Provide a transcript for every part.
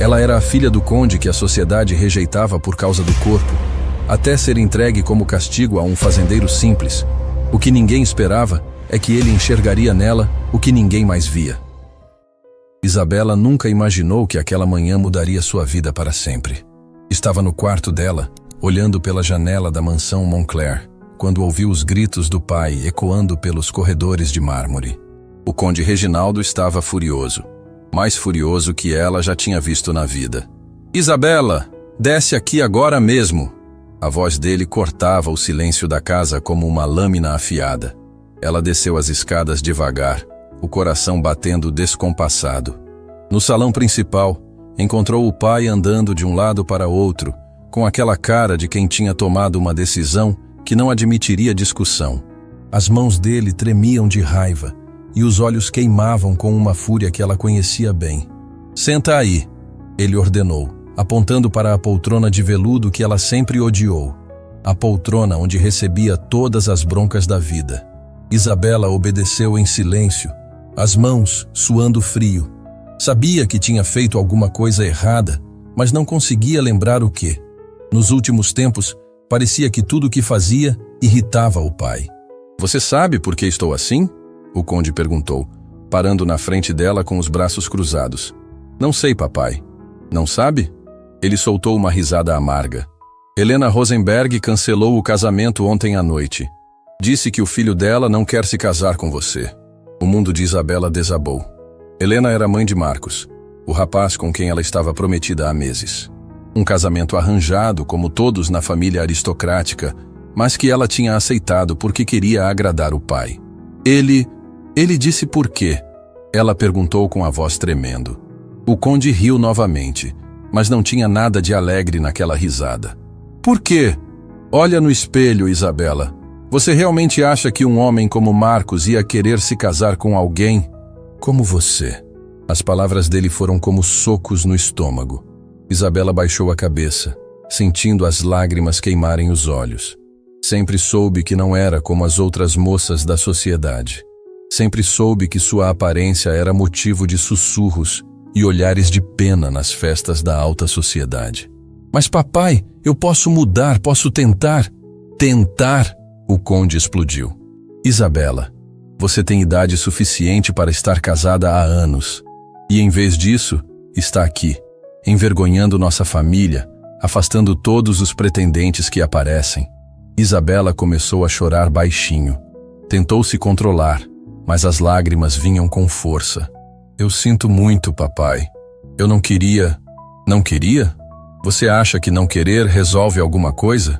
Ela era a filha do conde que a sociedade rejeitava por causa do corpo, até ser entregue como castigo a um fazendeiro simples. O que ninguém esperava é que ele enxergaria nela o que ninguém mais via. Isabela nunca imaginou que aquela manhã mudaria sua vida para sempre. Estava no quarto dela, olhando pela janela da mansão Montclair, quando ouviu os gritos do pai ecoando pelos corredores de mármore. O conde Reginaldo estava furioso, mais furioso que ela já tinha visto na vida. "Isabela, desce aqui agora mesmo!" A voz dele cortava o silêncio da casa como uma lâmina afiada. Ela desceu as escadas devagar, o coração batendo descompassado. No salão principal, encontrou o pai andando de um lado para outro, com aquela cara de quem tinha tomado uma decisão que não admitiria discussão. As mãos dele tremiam de raiva e os olhos queimavam com uma fúria que ela conhecia bem. "Senta aí", ele ordenou, apontando para a poltrona de veludo que ela sempre odiou. A poltrona onde recebia todas as broncas da vida. Isabela obedeceu em silêncio, as mãos suando frio. Sabia que tinha feito alguma coisa errada, mas não conseguia lembrar o quê. Nos últimos tempos, parecia que tudo o que fazia irritava o pai. "Você sabe por que estou assim?" o conde perguntou, parando na frente dela com os braços cruzados. "Não sei, papai." "Não sabe?" Ele soltou uma risada amarga. "Helena Rosenberg cancelou o casamento ontem à noite. Disse que o filho dela não quer se casar com você." O mundo de Isabela desabou. Helena era mãe de Marcos, o rapaz com quem ela estava prometida há meses. Um casamento arranjado, como todos na família aristocrática, mas que ela tinha aceitado porque queria agradar o pai. Ele disse por quê?" Ela perguntou com a voz tremendo. O conde riu novamente, mas não tinha nada de alegre naquela risada. "Por quê? Olha no espelho, Isabela. Você realmente acha que um homem como Marcos ia querer se casar com alguém como você?" As palavras dele foram como socos no estômago. Isabela baixou a cabeça, sentindo as lágrimas queimarem os olhos. Sempre soube que não era como as outras moças da sociedade. Sempre soube que sua aparência era motivo de sussurros e olhares de pena nas festas da alta sociedade. "Mas papai, eu posso mudar, posso tentar." "Tentar?" O conde explodiu. "Isabela, você tem idade suficiente para estar casada há anos. E em vez disso, está aqui, envergonhando nossa família, afastando todos os pretendentes que aparecem." Isabela começou a chorar baixinho. Tentou se controlar, mas as lágrimas vinham com força. "Eu sinto muito, papai. Eu não queria." "Não queria? Você acha que não querer resolve alguma coisa?"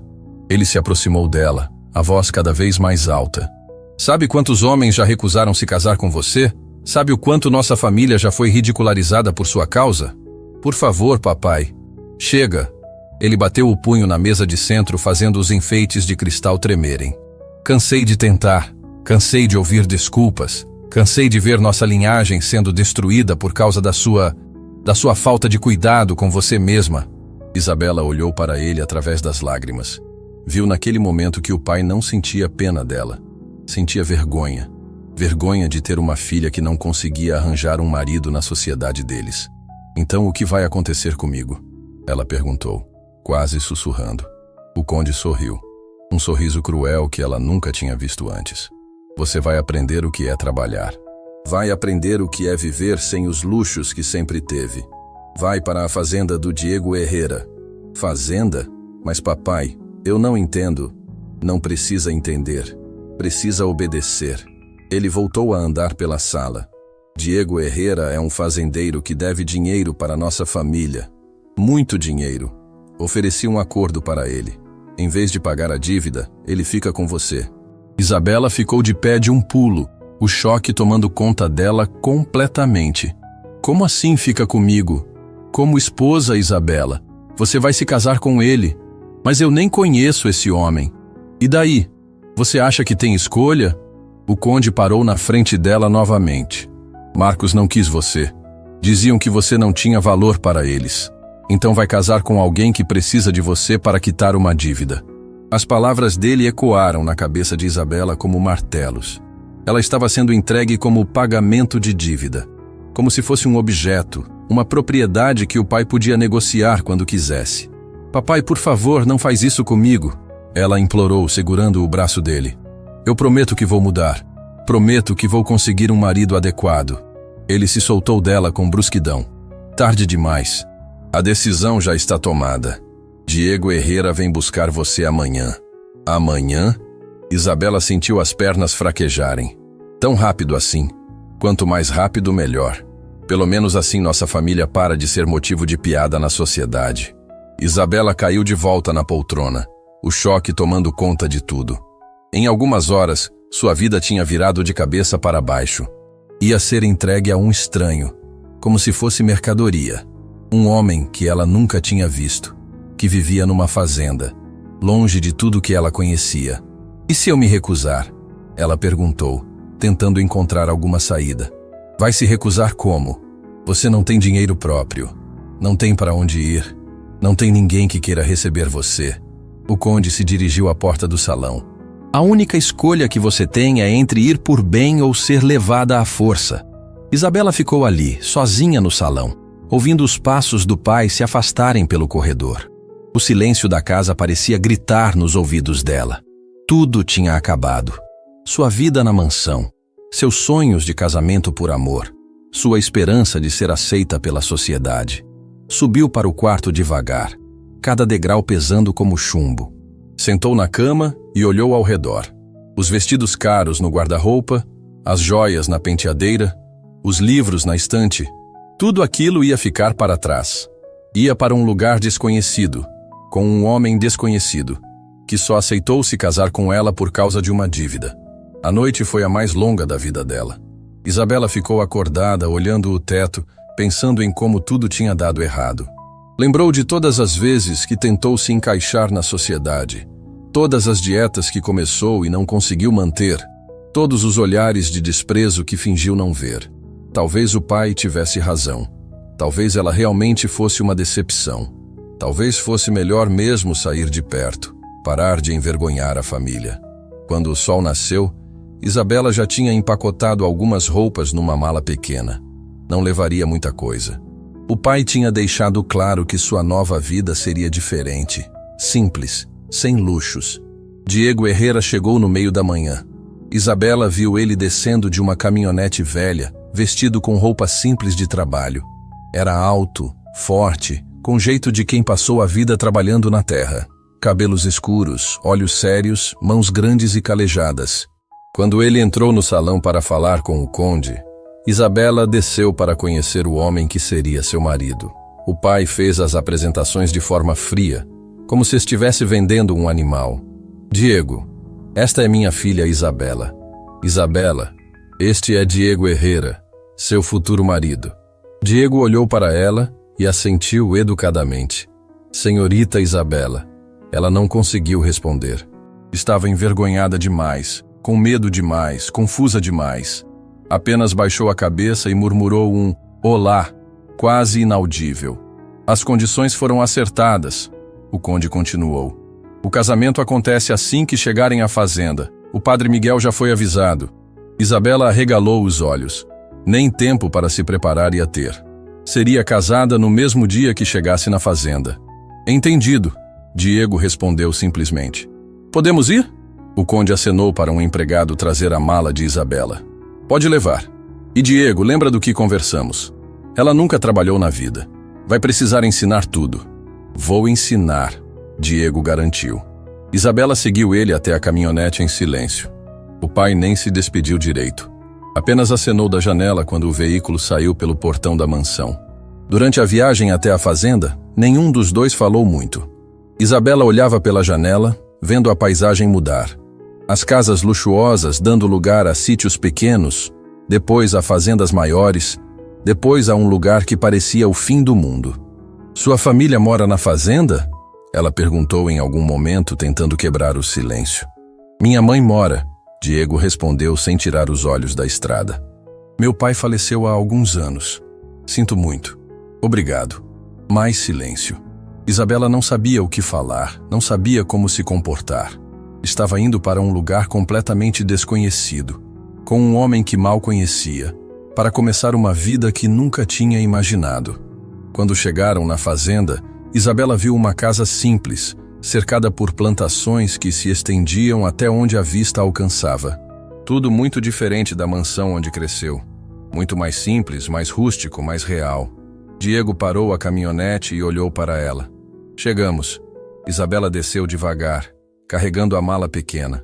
Ele se aproximou dela, a voz cada vez mais alta. "Sabe quantos homens já recusaram se casar com você? Sabe o quanto nossa família já foi ridicularizada por sua causa? Por favor, papai. Chega." Ele bateu o punho na mesa de centro, fazendo os enfeites de cristal tremerem. "Cansei de tentar. Cansei de ouvir desculpas. Cansei de ver nossa linhagem sendo destruída por causa da sua falta de cuidado com você mesma." Isabela olhou para ele através das lágrimas. Viu naquele momento que o pai não sentia pena dela. Sentia vergonha. Vergonha de ter uma filha que não conseguia arranjar um marido na sociedade deles. "Então o que vai acontecer comigo?" ela perguntou, quase sussurrando. O conde sorriu. Um sorriso cruel que ela nunca tinha visto antes. "Você vai aprender o que é trabalhar. Vai aprender o que é viver sem os luxos que sempre teve. Vai para a fazenda do Diego Herrera." "Fazenda? Mas papai, eu não entendo." "Não precisa entender. Precisa obedecer." Ele voltou a andar pela sala. "Diego Herrera é um fazendeiro que deve dinheiro para nossa família. Muito dinheiro. Ofereci um acordo para ele. Em vez de pagar a dívida, ele fica com você." Isabela ficou de pé de um pulo, o choque tomando conta dela completamente. "Como assim fica comigo?" "Como esposa, Isabela. Você vai se casar com ele. Mas eu nem conheço esse homem. E daí? Você acha que tem escolha?" O conde parou na frente dela novamente. "Marcos não quis você. Diziam que você não tinha valor para eles. Então vai casar com alguém que precisa de você para quitar uma dívida." As palavras dele ecoaram na cabeça de Isabela como martelos. Ela estava sendo entregue como pagamento de dívida. Como se fosse um objeto, uma propriedade que o pai podia negociar quando quisesse. Papai, por favor, não faz isso comigo, ela implorou, segurando o braço dele. Eu prometo que vou mudar. Prometo que vou conseguir um marido adequado. Ele se soltou dela com brusquidão. Tarde demais. A decisão já está tomada. Diego Herrera vem buscar você amanhã. Amanhã? Isabela sentiu as pernas fraquejarem. Tão rápido assim. Quanto mais rápido, melhor. Pelo menos assim nossa família para de ser motivo de piada na sociedade. Isabela caiu de volta na poltrona, o choque tomando conta de tudo. Em algumas horas, sua vida tinha virado de cabeça para baixo. Ia ser entregue a um estranho, como se fosse mercadoria. Um homem que ela nunca tinha visto, que vivia numa fazenda, longe de tudo que ela conhecia. E se eu me recusar? Ela perguntou, tentando encontrar alguma saída. Vai se recusar como? Você não tem dinheiro próprio, não tem para onde ir, não tem ninguém que queira receber você. O conde se dirigiu à porta do salão. A única escolha que você tem é entre ir por bem ou ser levada à força. Isabela ficou ali, sozinha no salão, ouvindo os passos do pai se afastarem pelo corredor. O silêncio da casa parecia gritar nos ouvidos dela. Tudo tinha acabado. Sua vida na mansão, seus sonhos de casamento por amor, sua esperança de ser aceita pela sociedade. Subiu para o quarto devagar, cada degrau pesando como chumbo. Sentou na cama e olhou ao redor. Os vestidos caros no guarda-roupa, as joias na penteadeira, os livros na estante, tudo aquilo ia ficar para trás. Ia para um lugar desconhecido, com um homem desconhecido, que só aceitou se casar com ela por causa de uma dívida. A noite foi a mais longa da vida dela. Isabela ficou acordada, olhando o teto, pensando em como tudo tinha dado errado. Lembrou de todas as vezes que tentou se encaixar na sociedade, todas as dietas que começou e não conseguiu manter, todos os olhares de desprezo que fingiu não ver. Talvez o pai tivesse razão. Talvez ela realmente fosse uma decepção. Talvez fosse melhor mesmo sair de perto, parar de envergonhar a família. Quando o sol nasceu, Isabela já tinha empacotado algumas roupas numa mala pequena. Não levaria muita coisa. O pai tinha deixado claro que sua nova vida seria diferente, simples, sem luxos. Diego Herrera chegou no meio da manhã. Isabela viu ele descendo de uma caminhonete velha, vestido com roupa simples de trabalho. Era alto, forte, com jeito de quem passou a vida trabalhando na terra. Cabelos escuros, olhos sérios, mãos grandes e calejadas. Quando ele entrou no salão para falar com o conde, Isabela desceu para conhecer o homem que seria seu marido. O pai fez as apresentações de forma fria, como se estivesse vendendo um animal. Diego, esta é minha filha Isabela. Isabela, este é Diego Herrera, seu futuro marido. Diego olhou para ela e assentiu educadamente. Senhorita Isabela. Ela não conseguiu responder. Estava envergonhada demais, com medo demais, confusa demais. Apenas baixou a cabeça e murmurou um olá, quase inaudível. As condições foram acertadas, o conde continuou. O casamento acontece assim que chegarem à fazenda. O padre Miguel já foi avisado. Isabela arregalou os olhos. Nem tempo para se preparar ia ter. Seria casada no mesmo dia que chegasse na fazenda. Entendido, Diego respondeu simplesmente. Podemos ir? O conde acenou para um empregado trazer a mala de Isabela. Pode levar. E Diego, lembra do que conversamos. Ela nunca trabalhou na vida. Vai precisar ensinar tudo. Vou ensinar, Diego garantiu. Isabela seguiu ele até a caminhonete em silêncio. O pai nem se despediu direito. Apenas acenou da janela quando o veículo saiu pelo portão da mansão. Durante a viagem até a fazenda, nenhum dos dois falou muito. Isabela olhava pela janela, vendo a paisagem mudar. As casas luxuosas dando lugar a sítios pequenos, depois a fazendas maiores, depois a um lugar que parecia o fim do mundo. Sua família mora na fazenda? Ela perguntou em algum momento, tentando quebrar o silêncio. Minha mãe mora, Diego respondeu sem tirar os olhos da estrada. Meu pai faleceu há alguns anos. Sinto muito. Obrigado. Mais silêncio. Isabela não sabia o que falar, não sabia como se comportar. Estava indo para um lugar completamente desconhecido, com um homem que mal conhecia. para começar uma vida que nunca tinha imaginado. Quando chegaram na fazenda, Isabela viu uma casa simples, cercada por plantações que se estendiam até onde a vista alcançava. Tudo muito diferente da mansão onde cresceu. Muito mais simples, mais rústico, mais real. Diego parou a caminhonete e olhou para ela. Chegamos. Isabela desceu devagar, carregando a mala pequena.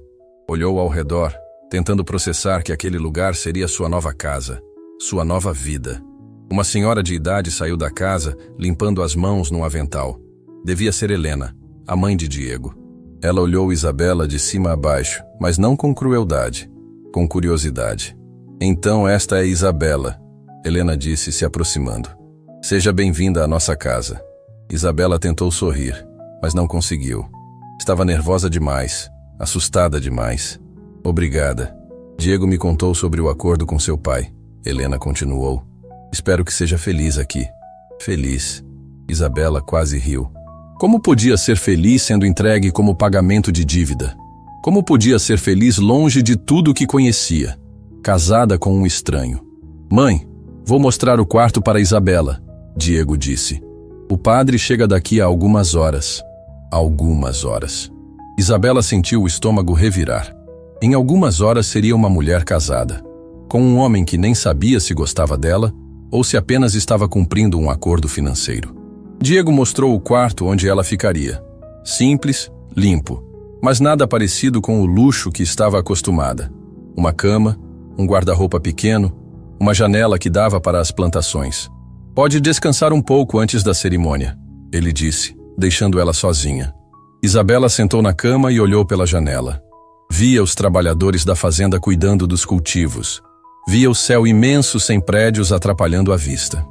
Olhou ao redor, tentando processar que aquele lugar seria sua nova casa, sua nova vida. Uma senhora de idade saiu da casa, limpando as mãos num avental. Devia ser Helena, a mãe de Diego. Ela olhou Isabela de cima a baixo, mas não com crueldade, com curiosidade. Então esta é Isabela, Helena disse, se aproximando. Seja bem-vinda à nossa casa. Isabela tentou sorrir, mas não conseguiu. Estava nervosa demais, assustada demais. Obrigada. Diego me contou sobre o acordo com seu pai. Helena continuou. Espero que seja feliz aqui. Feliz. Isabela quase riu. Como podia ser feliz sendo entregue como pagamento de dívida? Como podia ser feliz longe de tudo que conhecia? Casada com um estranho. Mãe, vou mostrar o quarto para Isabela, Diego disse. O padre chega daqui a algumas horas. Algumas horas. Isabela sentiu o estômago revirar. Em algumas horas seria uma mulher casada, com um homem que nem sabia se gostava dela ou se apenas estava cumprindo um acordo financeiro. Diego mostrou o quarto onde ela ficaria. Simples, limpo, mas nada parecido com o luxo que estava acostumada. Uma cama, um guarda-roupa pequeno, uma janela que dava para as plantações. Pode descansar um pouco antes da cerimônia, ele disse, deixando ela sozinha. Isabela sentou na cama e olhou pela janela. Via os trabalhadores da fazenda cuidando dos cultivos. Via o céu imenso sem prédios atrapalhando a vista.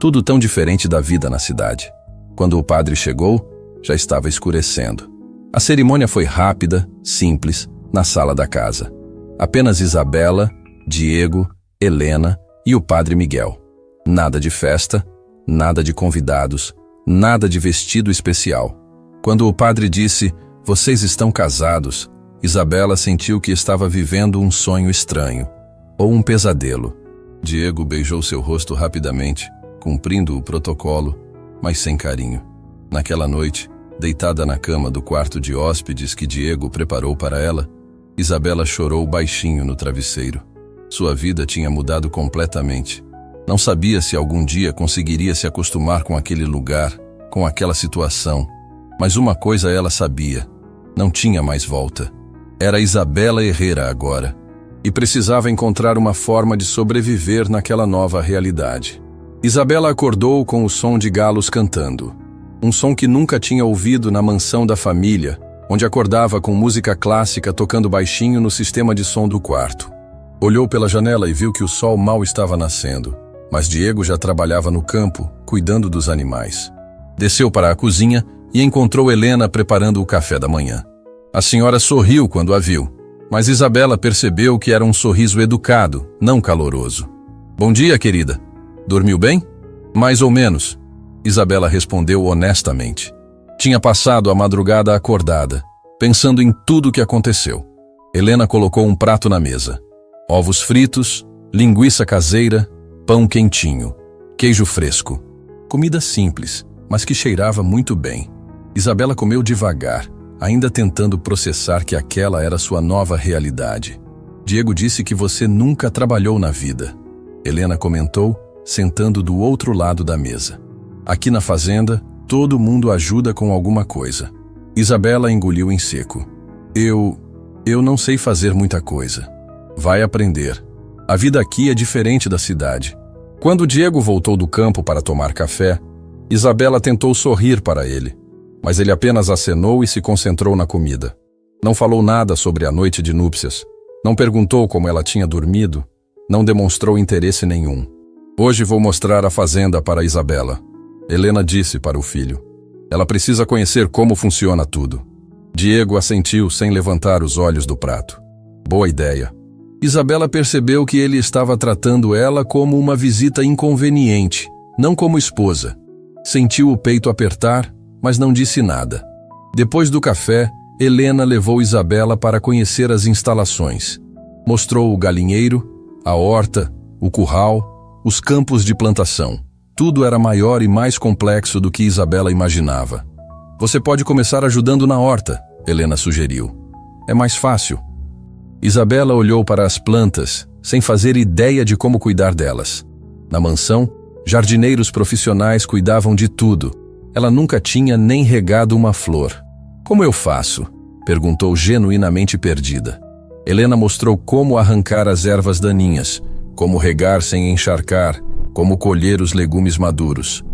Tudo tão diferente da vida na cidade. Quando o padre chegou, já estava escurecendo. A cerimônia foi rápida, simples, na sala da casa. Apenas Isabela, Diego, Helena e o padre Miguel. Nada de festa, nada de convidados, nada de vestido especial. Quando o padre disse, "Vocês estão casados", Isabela sentiu que estava vivendo um sonho estranho, ou um pesadelo. Diego beijou seu rosto rapidamente, cumprindo o protocolo, mas sem carinho. Naquela noite, deitada na cama do quarto de hóspedes que Diego preparou para ela, Isabela chorou baixinho no travesseiro. Sua vida tinha mudado completamente. Não sabia se algum dia conseguiria se acostumar com aquele lugar, com aquela situação. Mas uma coisa ela sabia, não tinha mais volta. Era Isabela Herrera agora, e precisava encontrar uma forma de sobreviver naquela nova realidade. Isabela acordou com o som de galos cantando, um som que nunca tinha ouvido na mansão da família, onde acordava com música clássica tocando baixinho no sistema de som do quarto. Olhou pela janela e viu que o sol mal estava nascendo, mas Diego já trabalhava no campo, cuidando dos animais. Desceu para a cozinha e encontrou Helena preparando o café da manhã. A senhora sorriu quando a viu, mas Isabela percebeu que era um sorriso educado, não caloroso. "Bom dia, querida. Dormiu bem?" "Mais ou menos", Isabela respondeu honestamente. Tinha passado a madrugada acordada, pensando em tudo o que aconteceu. Helena colocou um prato na mesa. Ovos fritos, linguiça caseira, pão quentinho, queijo fresco. Comida simples, mas que cheirava muito bem. Isabela comeu devagar, ainda tentando processar que aquela era sua nova realidade. "Diego disse que você nunca trabalhou na vida", Helena comentou, sentando do outro lado da mesa. "Aqui na fazenda, todo mundo ajuda com alguma coisa." Isabela engoliu em seco. Eu não sei fazer muita coisa." "Vai aprender. A vida aqui é diferente da cidade." Quando Diego voltou do campo para tomar café, Isabela tentou sorrir para ele, mas ele apenas acenou e se concentrou na comida. Não falou nada sobre a noite de núpcias, não perguntou como ela tinha dormido, não demonstrou interesse nenhum. "Hoje vou mostrar a fazenda para Isabela", Helena disse para o filho. "Ela precisa conhecer como funciona tudo." Diego assentiu sem levantar os olhos do prato. "Boa ideia." Isabela percebeu que ele estava tratando ela como uma visita inconveniente, não como esposa. Sentiu o peito apertar, mas não disse nada. Depois do café, Helena levou Isabela para conhecer as instalações. Mostrou o galinheiro, a horta, o curral, os campos de plantação. Tudo era maior e mais complexo do que Isabela imaginava. Você pode começar ajudando na horta, Helena sugeriu. É mais fácil. Isabela olhou para as plantas, sem fazer ideia de como cuidar delas. Na mansão, jardineiros profissionais cuidavam de tudo. Ela nunca tinha nem regado uma flor. Como eu faço? Perguntou genuinamente perdida. Helena mostrou como arrancar as ervas daninhas, como regar sem encharcar, como colher os legumes maduros.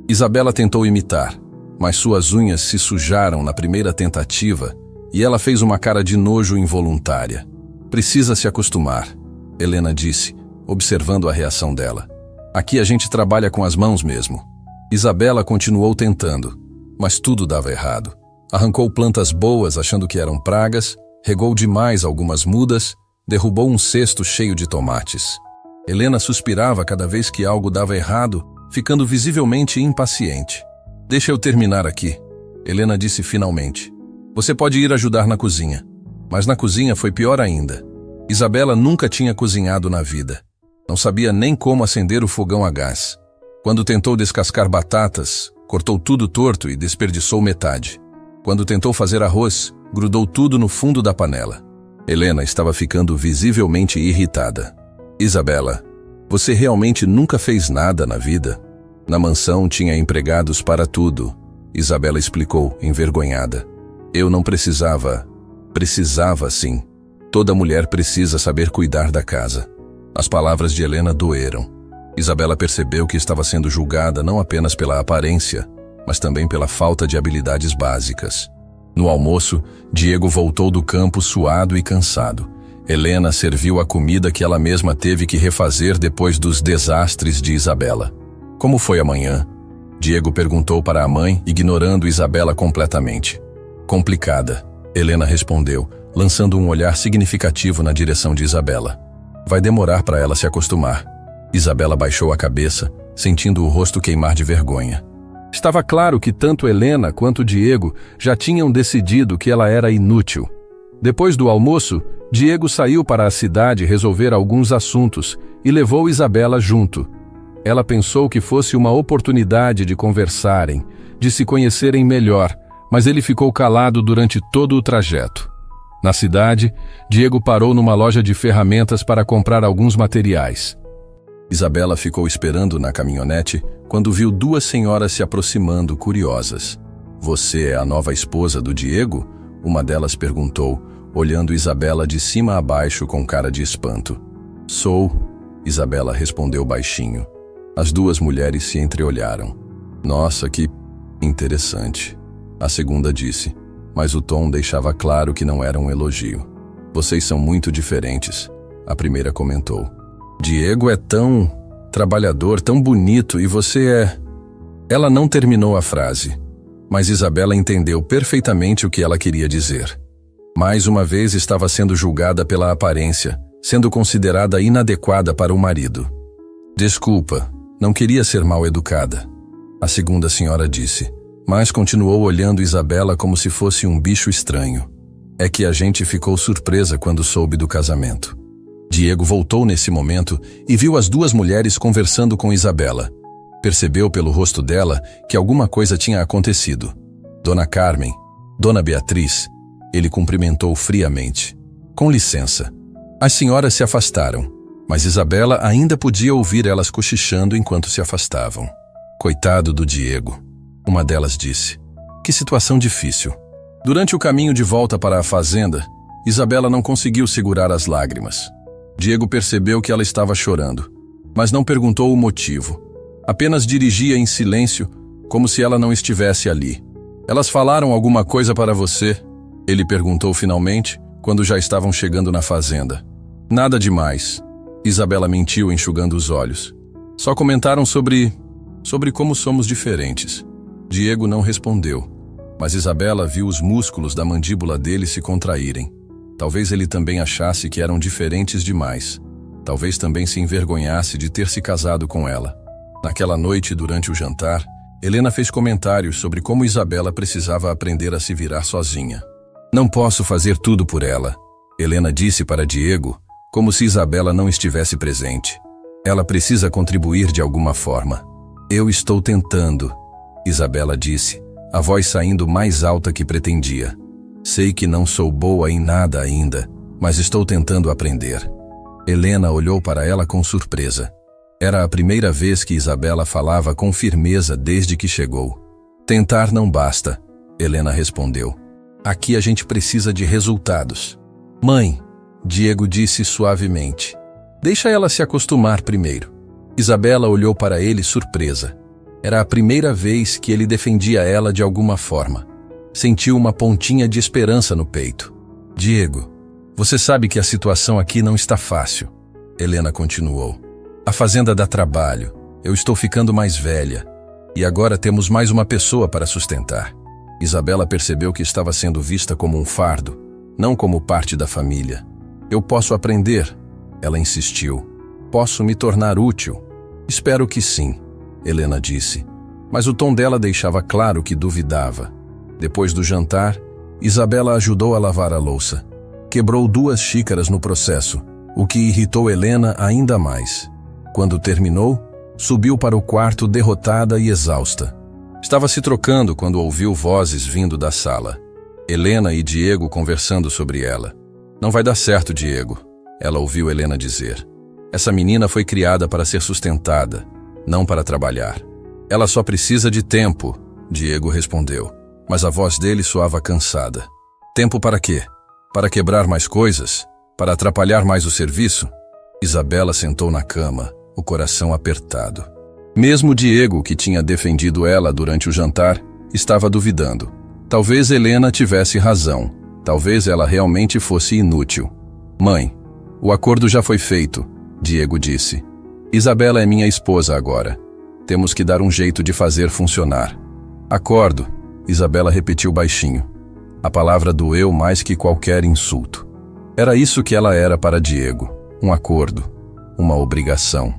Isabela tentou imitar, mas suas unhas se sujaram na primeira tentativa e ela fez uma cara de nojo involuntária. Precisa se acostumar, Helena disse, observando a reação dela. Aqui a gente trabalha com as mãos mesmo. Isabela continuou tentando, mas tudo dava errado. Arrancou plantas boas achando que eram pragas, regou demais algumas mudas, derrubou um cesto cheio de tomates. Helena suspirava cada vez que algo dava errado, ficando visivelmente impaciente. Deixa eu terminar aqui, Helena disse finalmente. Você pode ir ajudar na cozinha. Mas na cozinha foi pior ainda. Isabela nunca tinha cozinhado na vida. Não sabia nem como acender o fogão a gás. Quando tentou descascar batatas, cortou tudo torto e desperdiçou metade. Quando tentou fazer arroz, grudou tudo no fundo da panela. Helena estava ficando visivelmente irritada. Isabela, você realmente nunca fez nada na vida? Na mansão tinha empregados para tudo, Isabela explicou, envergonhada. Eu não precisava. Precisava sim. Toda mulher precisa saber cuidar da casa. As palavras de Helena doeram. Isabela percebeu que estava sendo julgada não apenas pela aparência, mas também pela falta de habilidades básicas. No almoço, Diego voltou do campo suado e cansado. Helena serviu a comida que ela mesma teve que refazer depois dos desastres de Isabela. Como foi amanhã? Diego perguntou para a mãe, ignorando Isabela completamente. Complicada, Helena respondeu, lançando um olhar significativo na direção de Isabela. Vai demorar para ela se acostumar. Isabela baixou a cabeça, sentindo o rosto queimar de vergonha. Estava claro que tanto Helena quanto Diego já tinham decidido que ela era inútil. Depois do almoço, Diego saiu para a cidade resolver alguns assuntos e levou Isabela junto. Ela pensou que fosse uma oportunidade de conversarem, de se conhecerem melhor, mas ele ficou calado durante todo o trajeto. Na cidade, Diego parou numa loja de ferramentas para comprar alguns materiais. Isabela ficou esperando na caminhonete quando viu duas senhoras se aproximando, curiosas. Você é a nova esposa do Diego? Uma delas perguntou, olhando Isabela de cima a baixo com cara de espanto. Sou, Isabela respondeu baixinho. As duas mulheres se entreolharam. Nossa, que interessante, a segunda disse, mas o tom deixava claro que não era um elogio. Vocês são muito diferentes, a primeira comentou. Diego é tão trabalhador, tão bonito, e você é... Ela não terminou a frase, mas Isabela entendeu perfeitamente o que ela queria dizer. Mais uma vez estava sendo julgada pela aparência, sendo considerada inadequada para o marido. Desculpa, não queria ser mal educada, a segunda senhora disse, mas continuou olhando Isabela como se fosse um bicho estranho. É que a gente ficou surpresa quando soube do casamento. Diego voltou nesse momento e viu as duas mulheres conversando com Isabela. Percebeu pelo rosto dela que alguma coisa tinha acontecido. Dona Carmen, Dona Beatriz, ele cumprimentou friamente. Com licença. As senhoras se afastaram, mas Isabela ainda podia ouvir elas cochichando enquanto se afastavam. Coitado do Diego, uma delas disse. Que situação difícil. Durante o caminho de volta para a fazenda, Isabela não conseguiu segurar as lágrimas. Diego percebeu que ela estava chorando, mas não perguntou o motivo. Apenas dirigia em silêncio, como se ela não estivesse ali. Elas falaram alguma coisa para você? Ele perguntou finalmente, quando já estavam chegando na fazenda. Nada demais. Isabela mentiu, enxugando os olhos. Só comentaram sobre como somos diferentes. Diego não respondeu, mas Isabela viu os músculos da mandíbula dele se contraírem. Talvez ele também achasse que eram diferentes demais. Talvez também se envergonhasse de ter se casado com ela. Naquela noite, durante o jantar, Helena fez comentários sobre como Isabela precisava aprender a se virar sozinha. Não posso fazer tudo por ela, Helena disse para Diego, como se Isabela não estivesse presente. Ela precisa contribuir de alguma forma. Eu estou tentando, Isabela disse, a voz saindo mais alta que pretendia. Sei que não sou boa em nada ainda, mas estou tentando aprender. Helena olhou para ela com surpresa. Era a primeira vez que Isabela falava com firmeza desde que chegou. Tentar não basta, Helena respondeu. Aqui a gente precisa de resultados. Mãe, Diego disse suavemente. Deixa ela se acostumar primeiro. Isabela olhou para ele surpresa. Era a primeira vez que ele defendia ela de alguma forma. Sentiu uma pontinha de esperança no peito. Diego, você sabe que a situação aqui não está fácil. Helena continuou. A fazenda dá trabalho. Eu estou ficando mais velha. E agora temos mais uma pessoa para sustentar. Isabela percebeu que estava sendo vista como um fardo, não como parte da família. Eu posso aprender, ela insistiu. Posso me tornar útil? Espero que sim, Helena disse. Mas o tom dela deixava claro que duvidava. Depois do jantar, Isabela ajudou a lavar a louça. Quebrou 2 xícaras no processo, o que irritou Helena ainda mais. Quando terminou, subiu para o quarto derrotada e exausta. Estava se trocando quando ouviu vozes vindo da sala. Helena e Diego conversando sobre ela. Não vai dar certo, Diego, ela ouviu Helena dizer. Essa menina foi criada para ser sustentada, não para trabalhar. Ela só precisa de tempo, Diego respondeu, mas a voz dele soava cansada. Tempo para quê? Para quebrar mais coisas? Para atrapalhar mais o serviço? Isabela sentou na cama, o coração apertado. Mesmo Diego, que tinha defendido ela durante o jantar, estava duvidando. Talvez Helena tivesse razão. Talvez ela realmente fosse inútil. Mãe, o acordo já foi feito, Diego disse. Isabela é minha esposa agora. Temos que dar um jeito de fazer funcionar. Acordo, Isabela repetiu baixinho. A palavra doeu mais que qualquer insulto. Era isso que ela era para Diego. Um acordo. Uma obrigação.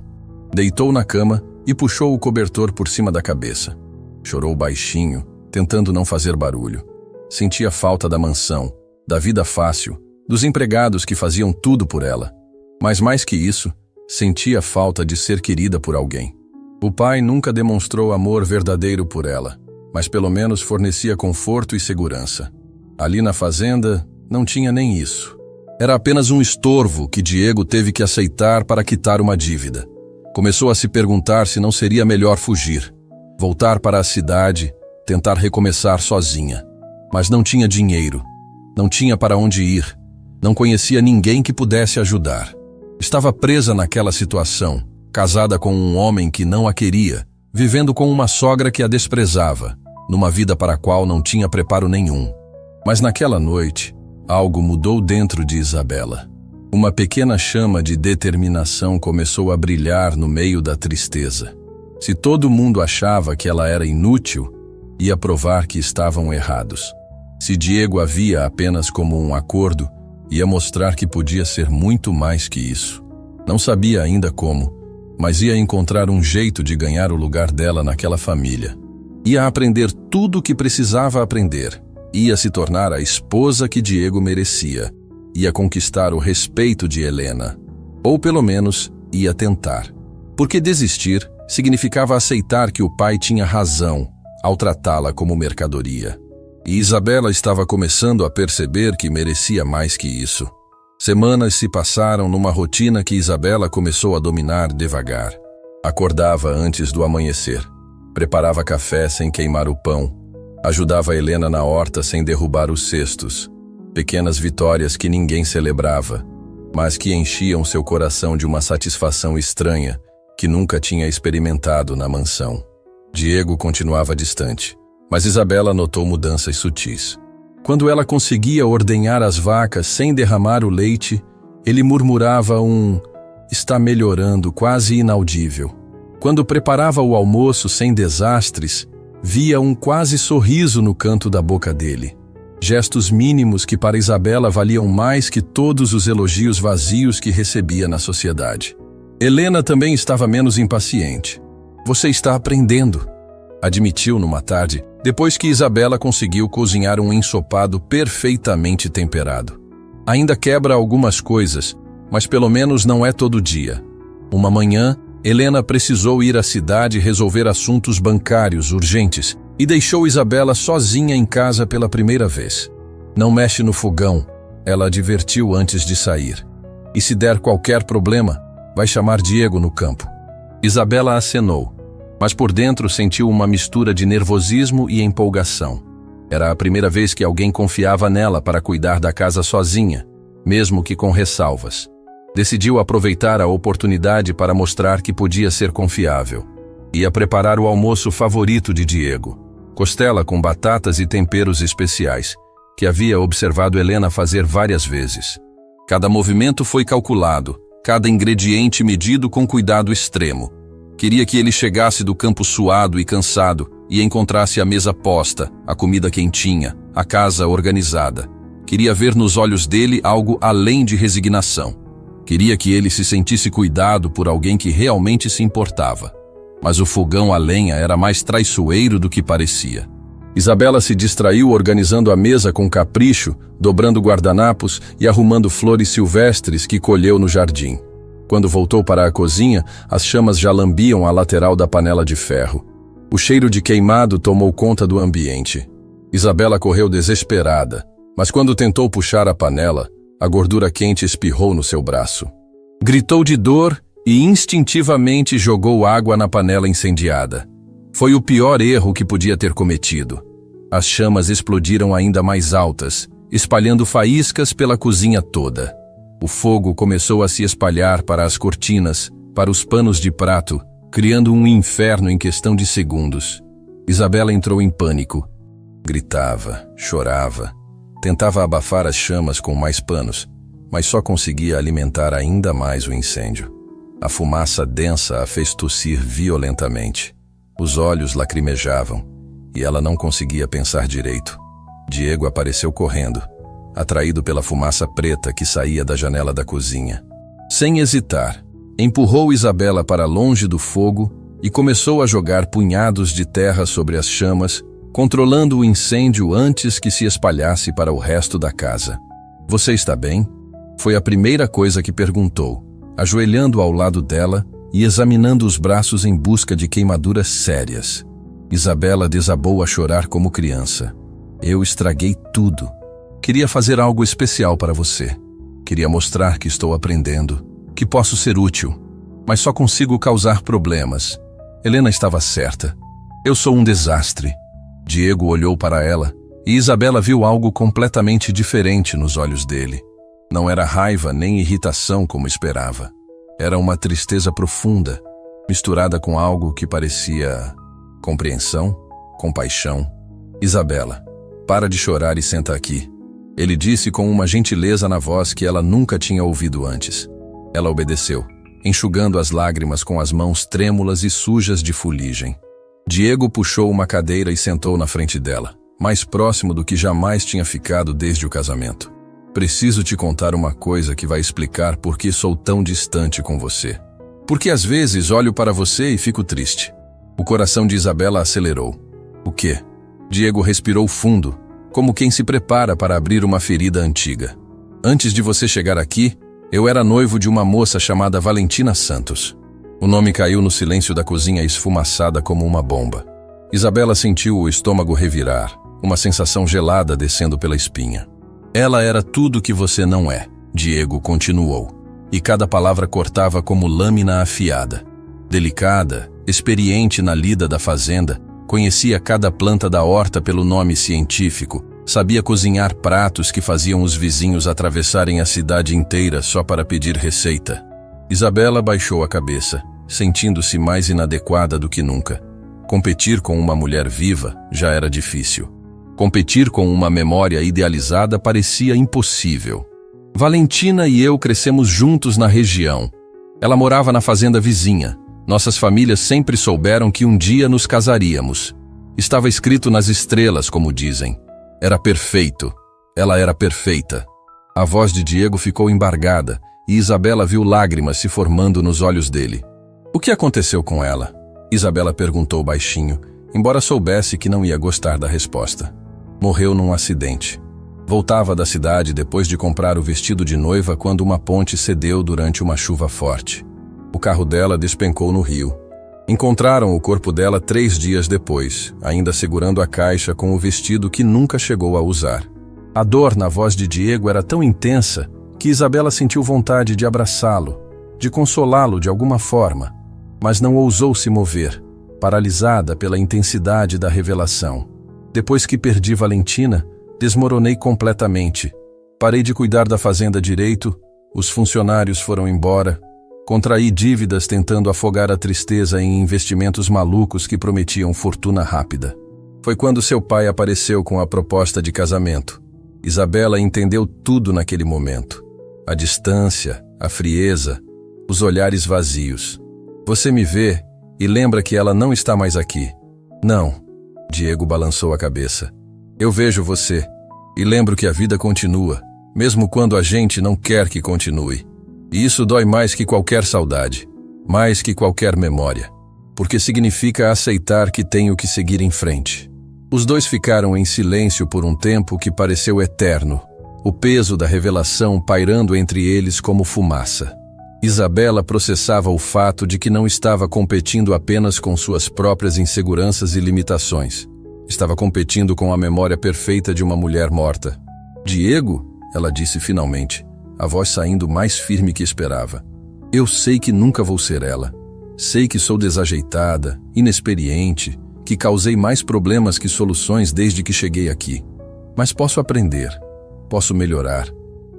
Deitou na cama e puxou o cobertor por cima da cabeça. Chorou baixinho, tentando não fazer barulho. Sentia falta da mansão, da vida fácil, dos empregados que faziam tudo por ela. Mas mais que isso, sentia falta de ser querida por alguém. O pai nunca demonstrou amor verdadeiro por ela, mas pelo menos fornecia conforto e segurança. Ali na fazenda, não tinha nem isso. Era apenas um estorvo que Diego teve que aceitar para quitar uma dívida. Começou a se perguntar se não seria melhor fugir, voltar para a cidade, tentar recomeçar sozinha. Mas não tinha dinheiro, não tinha para onde ir, não conhecia ninguém que pudesse ajudar. Estava presa naquela situação, casada com um homem que não a queria, vivendo com uma sogra que a desprezava, numa vida para a qual não tinha preparo nenhum. Mas naquela noite, algo mudou dentro de Isabela. Uma pequena chama de determinação começou a brilhar no meio da tristeza. Se todo mundo achava que ela era inútil, ia provar que estavam errados. Se Diego a via apenas como um acordo, ia mostrar que podia ser muito mais que isso. Não sabia ainda como, mas ia encontrar um jeito de ganhar o lugar dela naquela família. Ia aprender tudo o que precisava aprender. Ia se tornar a esposa que Diego merecia. Ia conquistar o respeito de Helena. Ou pelo menos, ia tentar. Porque desistir significava aceitar que o pai tinha razão ao tratá-la como mercadoria. E Isabela estava começando a perceber que merecia mais que isso. Semanas se passaram numa rotina que Isabela começou a dominar devagar. Acordava antes do amanhecer. Preparava café sem queimar o pão. Ajudava Helena na horta sem derrubar os cestos. Pequenas vitórias que ninguém celebrava, mas que enchiam seu coração de uma satisfação estranha que nunca tinha experimentado na mansão. Diego continuava distante, mas Isabela notou mudanças sutis. Quando ela conseguia ordenhar as vacas sem derramar o leite, ele murmurava "está melhorando", quase inaudível. Quando preparava o almoço sem desastres, via um quase sorriso no canto da boca dele. Gestos mínimos que para Isabela valiam mais que todos os elogios vazios que recebia na sociedade. Helena também estava menos impaciente. "Você está aprendendo", admitiu numa tarde, depois que Isabela conseguiu cozinhar um ensopado perfeitamente temperado. "Ainda quebra algumas coisas, mas pelo menos não é todo dia." Uma manhã, Helena precisou ir à cidade resolver assuntos bancários urgentes e deixou Isabela sozinha em casa pela primeira vez. Não mexe no fogão, ela advertiu antes de sair. E se der qualquer problema, vai chamar Diego no campo. Isabela acenou, mas por dentro sentiu uma mistura de nervosismo e empolgação. Era a primeira vez que alguém confiava nela para cuidar da casa sozinha, mesmo que com ressalvas. Decidiu aproveitar a oportunidade para mostrar que podia ser confiável. Ia preparar o almoço favorito de Diego, costela com batatas e temperos especiais, que havia observado Helena fazer várias vezes. Cada movimento foi calculado, cada ingrediente medido com cuidado extremo. Queria que ele chegasse do campo suado e cansado e encontrasse a mesa posta, a comida quentinha, a casa organizada. Queria ver nos olhos dele algo além de resignação. Queria que ele se sentisse cuidado por alguém que realmente se importava. Mas o fogão a lenha era mais traiçoeiro do que parecia. Isabela se distraiu organizando a mesa com capricho, dobrando guardanapos e arrumando flores silvestres que colheu no jardim. Quando voltou para a cozinha, as chamas já lambiam a lateral da panela de ferro. O cheiro de queimado tomou conta do ambiente. Isabela correu desesperada, mas quando tentou puxar a panela, a gordura quente espirrou no seu braço. Gritou de dor e instintivamente jogou água na panela incendiada. Foi o pior erro que podia ter cometido. As chamas explodiram ainda mais altas, espalhando faíscas pela cozinha toda. O fogo começou a se espalhar para as cortinas, para os panos de prato, criando um inferno em questão de segundos. Isabela entrou em pânico. Gritava, chorava. Tentava abafar as chamas com mais panos, mas só conseguia alimentar ainda mais o incêndio. A fumaça densa a fez tossir violentamente. Os olhos lacrimejavam, e ela não conseguia pensar direito. Diego apareceu correndo, atraído pela fumaça preta que saía da janela da cozinha. Sem hesitar, empurrou Isabela para longe do fogo e começou a jogar punhados de terra sobre as chamas, controlando o incêndio antes que se espalhasse para o resto da casa. "Você está bem?" Foi a primeira coisa que perguntou, ajoelhando ao lado dela e examinando os braços em busca de queimaduras sérias. Isabela desabou a chorar como criança. "Eu estraguei tudo. Queria fazer algo especial para você. Queria mostrar que estou aprendendo, que posso ser útil, mas só consigo causar problemas. Helena estava certa. Eu sou um desastre." Diego olhou para ela e Isabela viu algo completamente diferente nos olhos dele. Não era raiva nem irritação como esperava. Era uma tristeza profunda, misturada com algo que parecia compreensão, compaixão. "Isabela, para de chorar e senta aqui", ele disse com uma gentileza na voz que ela nunca tinha ouvido antes. Ela obedeceu, enxugando as lágrimas com as mãos trêmulas e sujas de fuligem. Diego puxou uma cadeira e sentou na frente dela, mais próximo do que jamais tinha ficado desde o casamento. "Preciso te contar uma coisa que vai explicar por que sou tão distante com você. Porque às vezes olho para você e fico triste." O coração de Isabela acelerou. "O quê?" Diego respirou fundo, como quem se prepara para abrir uma ferida antiga. "Antes de você chegar aqui, eu era noivo de uma moça chamada Valentina Santos." O nome caiu no silêncio da cozinha esfumaçada como uma bomba. Isabela sentiu o estômago revirar, uma sensação gelada descendo pela espinha. "Ela era tudo que você não é", Diego continuou, e cada palavra cortava como lâmina afiada. Delicada, experiente na lida da fazenda, conhecia cada planta da horta pelo nome científico, sabia cozinhar pratos que faziam os vizinhos atravessarem a cidade inteira só para pedir receita. Isabela baixou a cabeça, sentindo-se mais inadequada do que nunca. Competir com uma mulher viva já era difícil. Competir com uma memória idealizada parecia impossível. "Valentina e eu crescemos juntos na região. Ela morava na fazenda vizinha. Nossas famílias sempre souberam que um dia nos casaríamos. Estava escrito nas estrelas, como dizem. Era perfeito. Ela era perfeita." A voz de Diego ficou embargada e Isabela viu lágrimas se formando nos olhos dele. "O que aconteceu com ela?" Isabela perguntou baixinho, embora soubesse que não ia gostar da resposta. "Morreu num acidente. Voltava da cidade depois de comprar o vestido de noiva quando uma ponte cedeu durante uma chuva forte. O carro dela despencou no rio. Encontraram o corpo dela 3 dias depois, ainda segurando a caixa com o vestido que nunca chegou a usar. A dor na voz de Diego era tão intensa que Isabela sentiu vontade de abraçá-lo, de consolá-lo de alguma forma, mas não ousou se mover, paralisada pela intensidade da revelação. Depois que perdi Valentina, desmoronei completamente. Parei de cuidar da fazenda direito, os funcionários foram embora, contraí dívidas tentando afogar a tristeza em investimentos malucos que prometiam fortuna rápida. Foi quando seu pai apareceu com a proposta de casamento. Isabela entendeu tudo naquele momento. A distância, a frieza, os olhares vazios. Você me vê e lembra que ela não está mais aqui. Não, Diego balançou a cabeça. Eu vejo você e lembro que a vida continua, mesmo quando a gente não quer que continue. E isso dói mais que qualquer saudade, mais que qualquer memória, porque significa aceitar que tenho que seguir em frente. Os dois ficaram em silêncio por um tempo que pareceu eterno, o peso da revelação pairando entre eles como fumaça. Isabela processava o fato de que não estava competindo apenas com suas próprias inseguranças e limitações. Estava competindo com a memória perfeita de uma mulher morta. Diego, ela disse finalmente, a voz saindo mais firme que esperava. Eu sei que nunca vou ser ela. Sei que sou desajeitada, inexperiente, que causei mais problemas que soluções desde que cheguei aqui. Mas posso aprender, posso melhorar,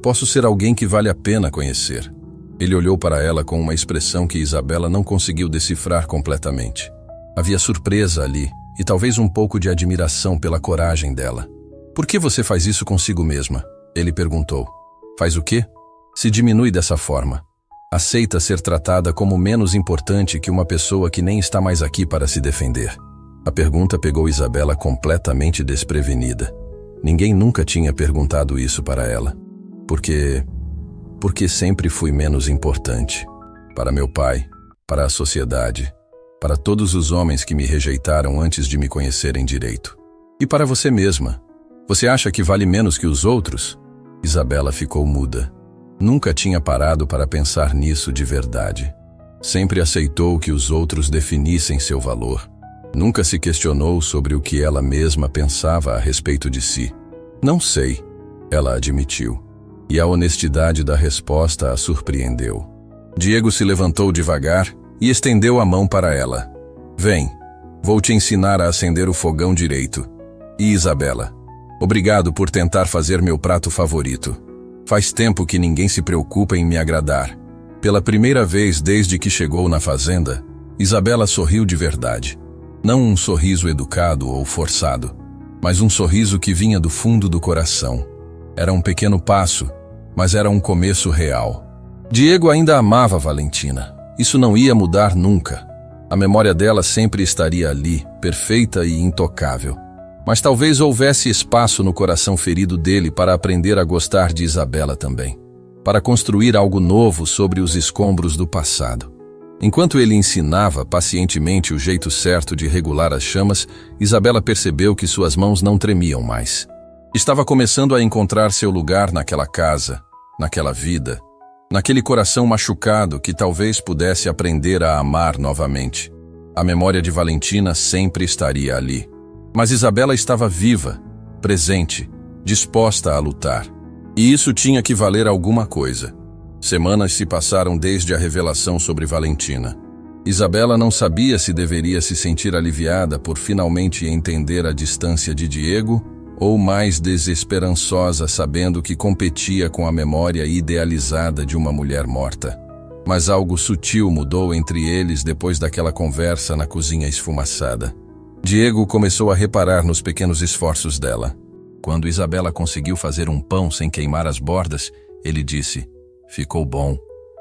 posso ser alguém que vale a pena conhecer. Ele olhou para ela com uma expressão que Isabela não conseguiu decifrar completamente. Havia surpresa ali e talvez um pouco de admiração pela coragem dela. Por que você faz isso consigo mesma? Ele perguntou. Faz o quê? Se diminui dessa forma. Aceita ser tratada como menos importante que uma pessoa que nem está mais aqui para se defender. A pergunta pegou Isabela completamente desprevenida. Ninguém nunca tinha perguntado isso para ela. Porque sempre fui menos importante. Para meu pai, para a sociedade, para todos os homens que me rejeitaram antes de me conhecerem direito. E para você mesma. Você acha que vale menos que os outros? Isabela ficou muda. Nunca tinha parado para pensar nisso de verdade. Sempre aceitou que os outros definissem seu valor. Nunca se questionou sobre o que ela mesma pensava a respeito de si. Não sei, ela admitiu. E a honestidade da resposta a surpreendeu. Diego se levantou devagar e estendeu a mão para ela. Vem, vou te ensinar a acender o fogão direito. E Isabela, obrigado por tentar fazer meu prato favorito. Faz tempo que ninguém se preocupa em me agradar. Pela primeira vez desde que chegou na fazenda, Isabela sorriu de verdade. Não um sorriso educado ou forçado, mas um sorriso que vinha do fundo do coração. Era um pequeno passo, mas era um começo real. Diego ainda amava Valentina. Isso não ia mudar nunca. A memória dela sempre estaria ali, perfeita e intocável. Mas talvez houvesse espaço no coração ferido dele para aprender a gostar de Isabela também. Para construir algo novo sobre os escombros do passado. Enquanto ele ensinava pacientemente o jeito certo de regular as chamas, Isabela percebeu que suas mãos não tremiam mais. Estava começando a encontrar seu lugar naquela casa, naquela vida, naquele coração machucado que talvez pudesse aprender a amar novamente. A memória de Valentina sempre estaria ali. Mas Isabela estava viva, presente, disposta a lutar. E isso tinha que valer alguma coisa. Semanas se passaram desde a revelação sobre Valentina. Isabela não sabia se deveria se sentir aliviada por finalmente entender a distância de Diego ou mais desesperançosa sabendo que competia com a memória idealizada de uma mulher morta. Mas algo sutil mudou entre eles depois daquela conversa na cozinha esfumaçada. Diego começou a reparar nos pequenos esforços dela. Quando Isabela conseguiu fazer um pão sem queimar as bordas, ele disse, ficou bom,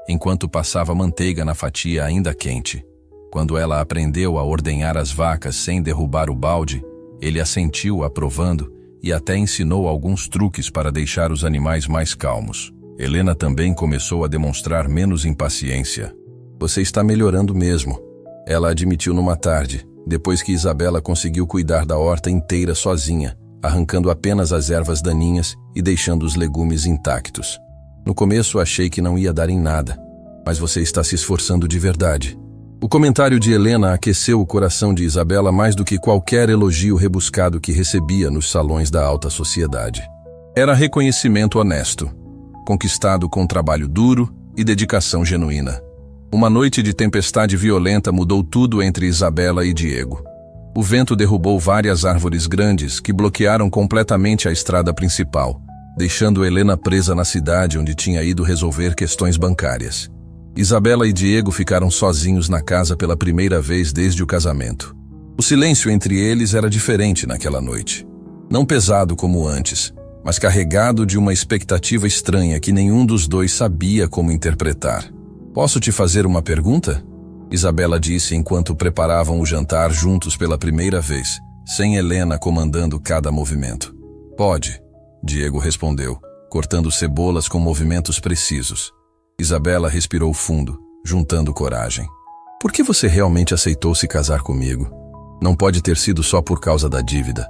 enquanto passava manteiga na fatia ainda quente. Quando ela aprendeu a ordenhar as vacas sem derrubar o balde, ele assentiu aprovando e até ensinou alguns truques para deixar os animais mais calmos. Helena também começou a demonstrar menos impaciência. Você está melhorando mesmo, ela admitiu numa tarde, depois que Isabela conseguiu cuidar da horta inteira sozinha, arrancando apenas as ervas daninhas e deixando os legumes intactos. No começo achei que não ia dar em nada. Mas você está se esforçando de verdade. O comentário de Helena aqueceu o coração de Isabela mais do que qualquer elogio rebuscado que recebia nos salões da alta sociedade. Era reconhecimento honesto, conquistado com trabalho duro e dedicação genuína. Uma noite de tempestade violenta mudou tudo entre Isabela e Diego. O vento derrubou várias árvores grandes que bloquearam completamente a estrada principal, deixando Helena presa na cidade onde tinha ido resolver questões bancárias. Isabela e Diego ficaram sozinhos na casa pela primeira vez desde o casamento. O silêncio entre eles era diferente naquela noite. Não pesado como antes, mas carregado de uma expectativa estranha que nenhum dos dois sabia como interpretar. "Posso te fazer uma pergunta?" Isabela disse enquanto preparavam o jantar juntos pela primeira vez, sem Helena comandando cada movimento. "Pode", Diego respondeu, cortando cebolas com movimentos precisos. Isabela respirou fundo, juntando coragem. "Por que você realmente aceitou se casar comigo? Não pode ter sido só por causa da dívida.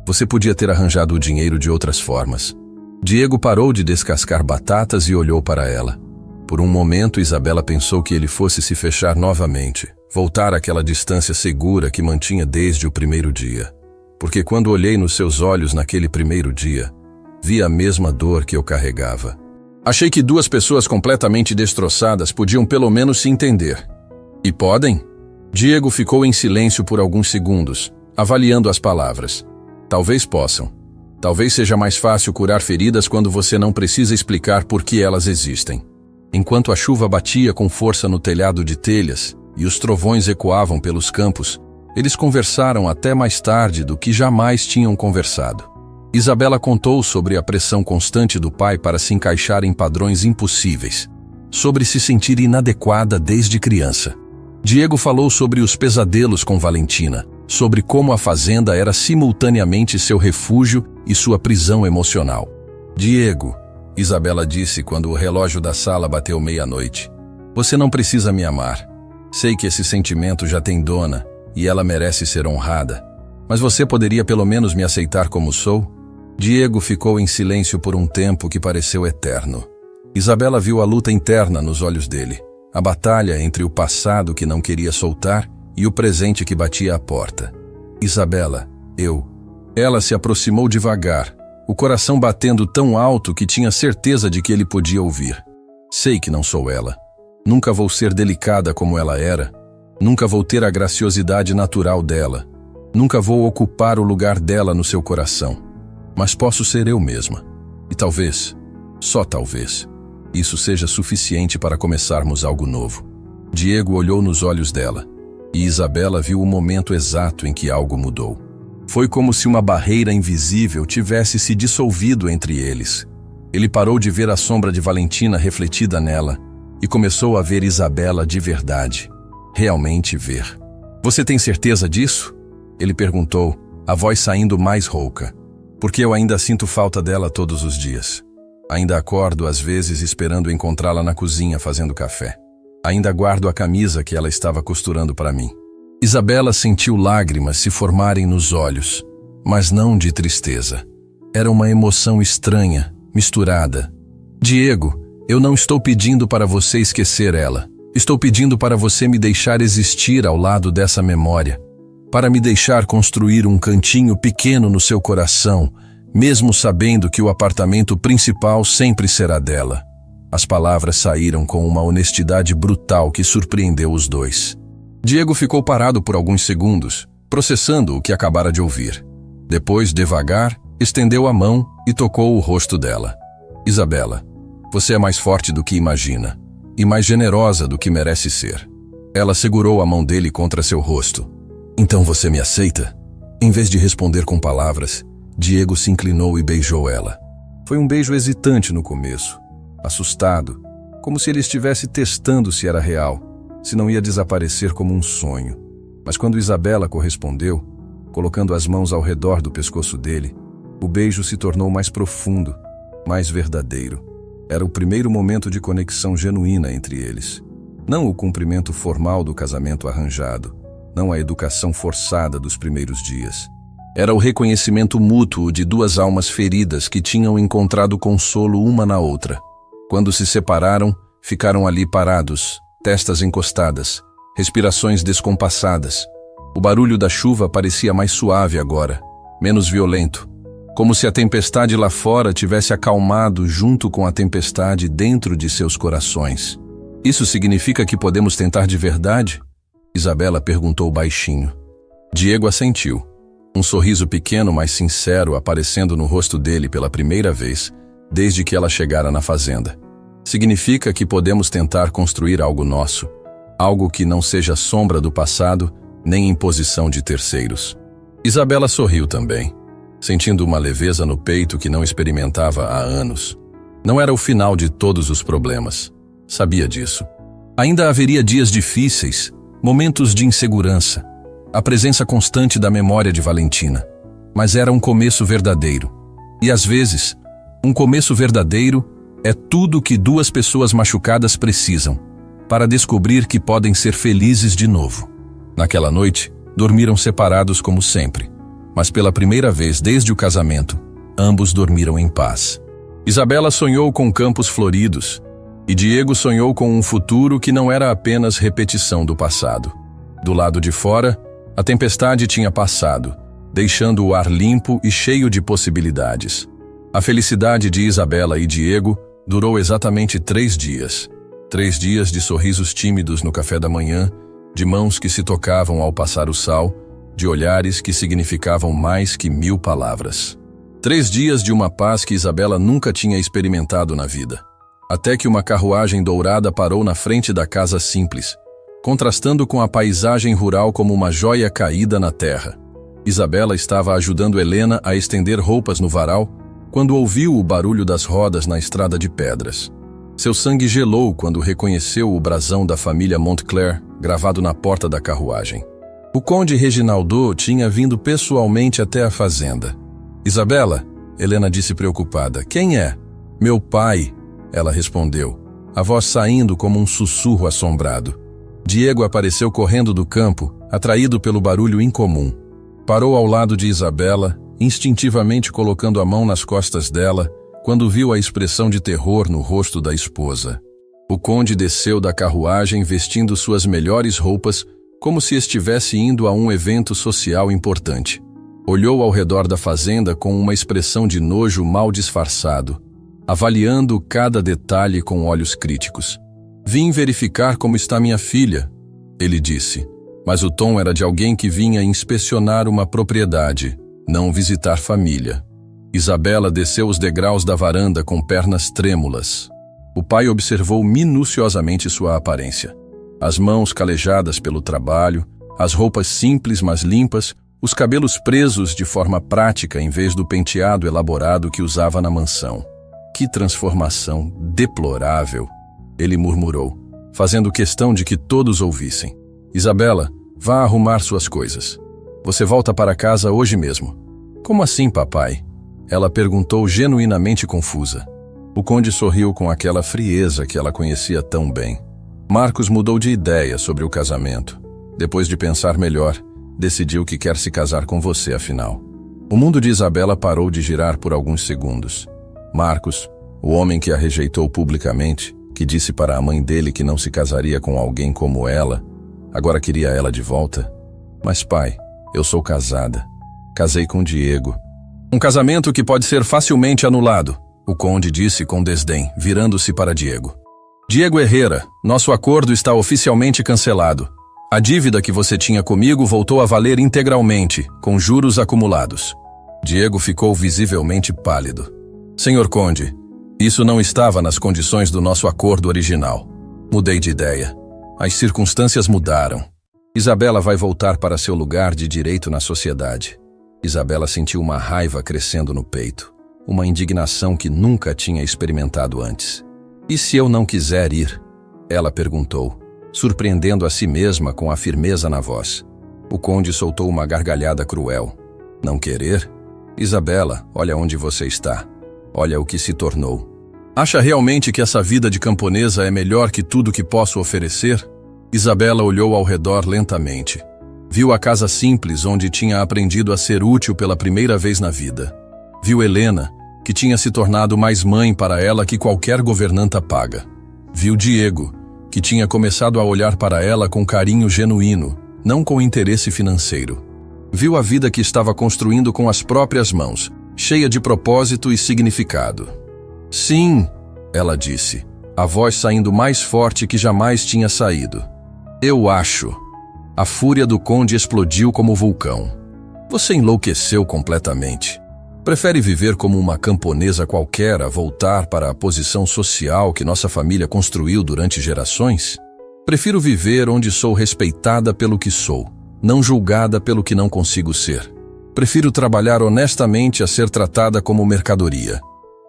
Você podia ter arranjado o dinheiro de outras formas." Diego parou de descascar batatas e olhou para ela. Por um momento, Isabela pensou que ele fosse se fechar novamente, voltar àquela distância segura que mantinha desde o primeiro dia. Porque quando olhei nos seus olhos naquele primeiro dia, vi a mesma dor que eu carregava. Achei que duas pessoas completamente destroçadas podiam pelo menos se entender. "E podem?" Diego ficou em silêncio por alguns segundos, avaliando as palavras. "Talvez possam. Talvez seja mais fácil curar feridas quando você não precisa explicar por que elas existem." Enquanto a chuva batia com força no telhado de telhas e os trovões ecoavam pelos campos, eles conversaram até mais tarde do que jamais tinham conversado. Isabela contou sobre a pressão constante do pai para se encaixar em padrões impossíveis, sobre se sentir inadequada desde criança. Diego falou sobre os pesadelos com Valentina, sobre como a fazenda era simultaneamente seu refúgio e sua prisão emocional. "Diego", Isabela disse quando o relógio da sala bateu meia-noite, "você não precisa me amar. Sei que esse sentimento já tem dona e ela merece ser honrada. Mas você poderia pelo menos me aceitar como sou?" Diego ficou em silêncio por um tempo que pareceu eterno. Isabela viu a luta interna nos olhos dele, a batalha entre o passado que não queria soltar e o presente que batia à porta. "Isabela, eu..." Ela se aproximou devagar, o coração batendo tão alto que tinha certeza de que ele podia ouvir. "Sei que não sou ela. Nunca vou ser delicada como ela era. Nunca vou ter a graciosidade natural dela. Nunca vou ocupar o lugar dela no seu coração. Mas posso ser eu mesma. E talvez, só talvez, isso seja suficiente para começarmos algo novo." Diego olhou nos olhos dela, e Isabela viu o momento exato em que algo mudou. Foi como se uma barreira invisível tivesse se dissolvido entre eles. Ele parou de ver a sombra de Valentina refletida nela e começou a ver Isabela de verdade, realmente ver. "Você tem certeza disso?" ele perguntou, a voz saindo mais rouca. "Porque eu ainda sinto falta dela todos os dias. Ainda acordo às vezes esperando encontrá-la na cozinha fazendo café. Ainda guardo a camisa que ela estava costurando para mim." Isabela sentiu lágrimas se formarem nos olhos, mas não de tristeza. Era uma emoção estranha, misturada. "Diego, eu não estou pedindo para você esquecer ela. Estou pedindo para você me deixar existir ao lado dessa memória. Para me deixar construir um cantinho pequeno no seu coração, mesmo sabendo que o apartamento principal sempre será dela." As palavras saíram com uma honestidade brutal que surpreendeu os dois. Diego ficou parado por alguns segundos, processando o que acabara de ouvir. Depois, devagar, estendeu a mão e tocou o rosto dela. "Isabela, você é mais forte do que imagina, e mais generosa do que merece ser." Ela segurou a mão dele contra seu rosto. "Então você me aceita?" Em vez de responder com palavras, Diego se inclinou e beijou ela. Foi um beijo hesitante no começo, assustado, como se ele estivesse testando se era real, se não ia desaparecer como um sonho. Mas quando Isabela correspondeu, colocando as mãos ao redor do pescoço dele, o beijo se tornou mais profundo, mais verdadeiro. Era o primeiro momento de conexão genuína entre eles. Não o cumprimento formal do casamento arranjado, não a educação forçada dos primeiros dias. Era o reconhecimento mútuo de duas almas feridas que tinham encontrado consolo uma na outra. Quando se separaram, ficaram ali parados, testas encostadas, respirações descompassadas. O barulho da chuva parecia mais suave agora, menos violento, como se a tempestade lá fora tivesse acalmado junto com a tempestade dentro de seus corações. Isso significa que podemos tentar de verdade? Isabela perguntou baixinho. Diego assentiu, um sorriso pequeno mas sincero aparecendo no rosto dele pela primeira vez, desde que ela chegara na fazenda. Significa que podemos tentar construir algo nosso, algo que não seja sombra do passado, nem imposição de terceiros. Isabela sorriu também, sentindo uma leveza no peito que não experimentava há anos. Não era o final de todos os problemas. Sabia disso. Ainda haveria dias difíceis, momentos de insegurança, a presença constante da memória de Valentina. Mas era um começo verdadeiro. E às vezes, um começo verdadeiro é tudo que duas pessoas machucadas precisam para descobrir que podem ser felizes de novo. Naquela noite, dormiram separados como sempre, mas pela primeira vez desde o casamento, ambos dormiram em paz. Isabela sonhou com campos floridos, e Diego sonhou com um futuro que não era apenas repetição do passado. Do lado de fora, a tempestade tinha passado, deixando o ar limpo e cheio de possibilidades. A felicidade de Isabela e Diego durou exatamente 3 dias. 3 dias de sorrisos tímidos no café da manhã, de mãos que se tocavam ao passar o sal, de olhares que significavam mais que 1000 palavras. 3 dias de uma paz que Isabela nunca tinha experimentado na vida. Até que uma carruagem dourada parou na frente da casa simples, contrastando com a paisagem rural como uma joia caída na terra. Isabela estava ajudando Helena a estender roupas no varal, quando ouviu o barulho das rodas na estrada de pedras. Seu sangue gelou quando reconheceu o brasão da família Montclair gravado na porta da carruagem. O conde Reginaldo tinha vindo pessoalmente até a fazenda. Isabela, Helena disse preocupada. Quem é? Meu pai, ela respondeu, a voz saindo como um sussurro assombrado. Diego apareceu correndo do campo, atraído pelo barulho incomum. Parou ao lado de Isabela, instintivamente colocando a mão nas costas dela, quando viu a expressão de terror no rosto da esposa. O conde desceu da carruagem vestindo suas melhores roupas, como se estivesse indo a um evento social importante. Olhou ao redor da fazenda com uma expressão de nojo mal disfarçado, avaliando cada detalhe com olhos críticos. Vim verificar como está minha filha, ele disse, mas o tom era de alguém que vinha inspecionar uma propriedade, não visitar família. Isabela desceu os degraus da varanda com pernas trêmulas. O pai observou minuciosamente sua aparência. As mãos calejadas pelo trabalho, as roupas simples mas limpas, os cabelos presos de forma prática em vez do penteado elaborado que usava na mansão. Que transformação deplorável, ele murmurou, fazendo questão de que todos ouvissem. Isabela, vá arrumar suas coisas. Você volta para casa hoje mesmo. Como assim, papai? Ela perguntou genuinamente confusa. O conde sorriu com aquela frieza que ela conhecia tão bem. Marcos mudou de ideia sobre o casamento. Depois de pensar melhor, decidiu que quer se casar com você, afinal. O mundo de Isabela parou de girar por alguns segundos. Marcos, o homem que a rejeitou publicamente, que disse para a mãe dele que não se casaria com alguém como ela, agora queria ela de volta. Mas pai, eu sou casada. Casei com Diego. Um casamento que pode ser facilmente anulado, o conde disse com desdém, virando-se para Diego. Diego Herrera, nosso acordo está oficialmente cancelado. A dívida que você tinha comigo voltou a valer integralmente, com juros acumulados. Diego ficou visivelmente pálido. Senhor conde, isso não estava nas condições do nosso acordo original. Mudei de ideia. As circunstâncias mudaram. Isabela vai voltar para seu lugar de direito na sociedade. Isabela sentiu uma raiva crescendo no peito, uma indignação que nunca tinha experimentado antes. E se eu não quiser ir? Ela perguntou, surpreendendo a si mesma com a firmeza na voz. O conde soltou uma gargalhada cruel. Não querer? Isabela, olha onde você está. Olha o que se tornou. Acha realmente que essa vida de camponesa é melhor que tudo que posso oferecer? Isabela olhou ao redor lentamente. Viu a casa simples onde tinha aprendido a ser útil pela primeira vez na vida. Viu Helena, que tinha se tornado mais mãe para ela que qualquer governanta paga. Viu Diego, que tinha começado a olhar para ela com carinho genuíno, não com interesse financeiro. Viu a vida que estava construindo com as próprias mãos, cheia de propósito e significado. Sim, ela disse, a voz saindo mais forte que jamais tinha saído. Eu acho. A fúria do conde explodiu como vulcão. Você enlouqueceu completamente. Prefere viver como uma camponesa qualquer a voltar para a posição social que nossa família construiu durante gerações? Prefiro viver onde sou respeitada pelo que sou, não julgada pelo que não consigo ser. Prefiro trabalhar honestamente a ser tratada como mercadoria.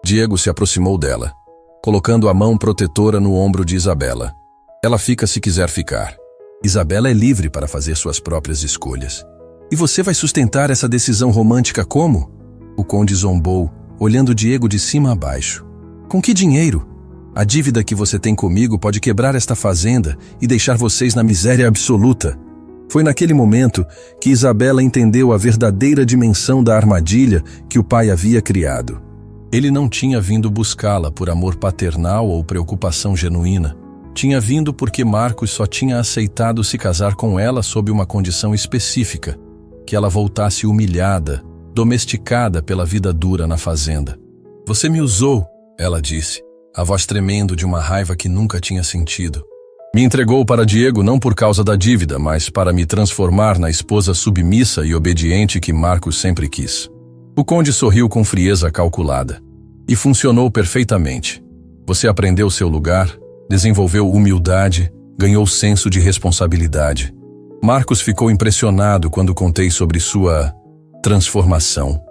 Diego se aproximou dela, colocando a mão protetora no ombro de Isabela. Ela fica se quiser ficar. Isabela é livre para fazer suas próprias escolhas. E você vai sustentar essa decisão romântica como? O conde zombou, olhando Diego de cima a baixo. Com que dinheiro? A dívida que você tem comigo pode quebrar esta fazenda e deixar vocês na miséria absoluta. Foi naquele momento que Isabela entendeu a verdadeira dimensão da armadilha que o pai havia criado. Ele não tinha vindo buscá-la por amor paternal ou preocupação genuína. Tinha vindo porque Marcos só tinha aceitado se casar com ela sob uma condição específica, que ela voltasse humilhada, domesticada pela vida dura na fazenda. Você me usou, ela disse, a voz tremendo de uma raiva que nunca tinha sentido. Me entregou para Diego não por causa da dívida, mas para me transformar na esposa submissa e obediente que Marcos sempre quis. O conde sorriu com frieza calculada. E funcionou perfeitamente. Você aprendeu seu lugar, desenvolveu humildade, ganhou senso de responsabilidade. Marcos ficou impressionado quando contei sobre sua transformação.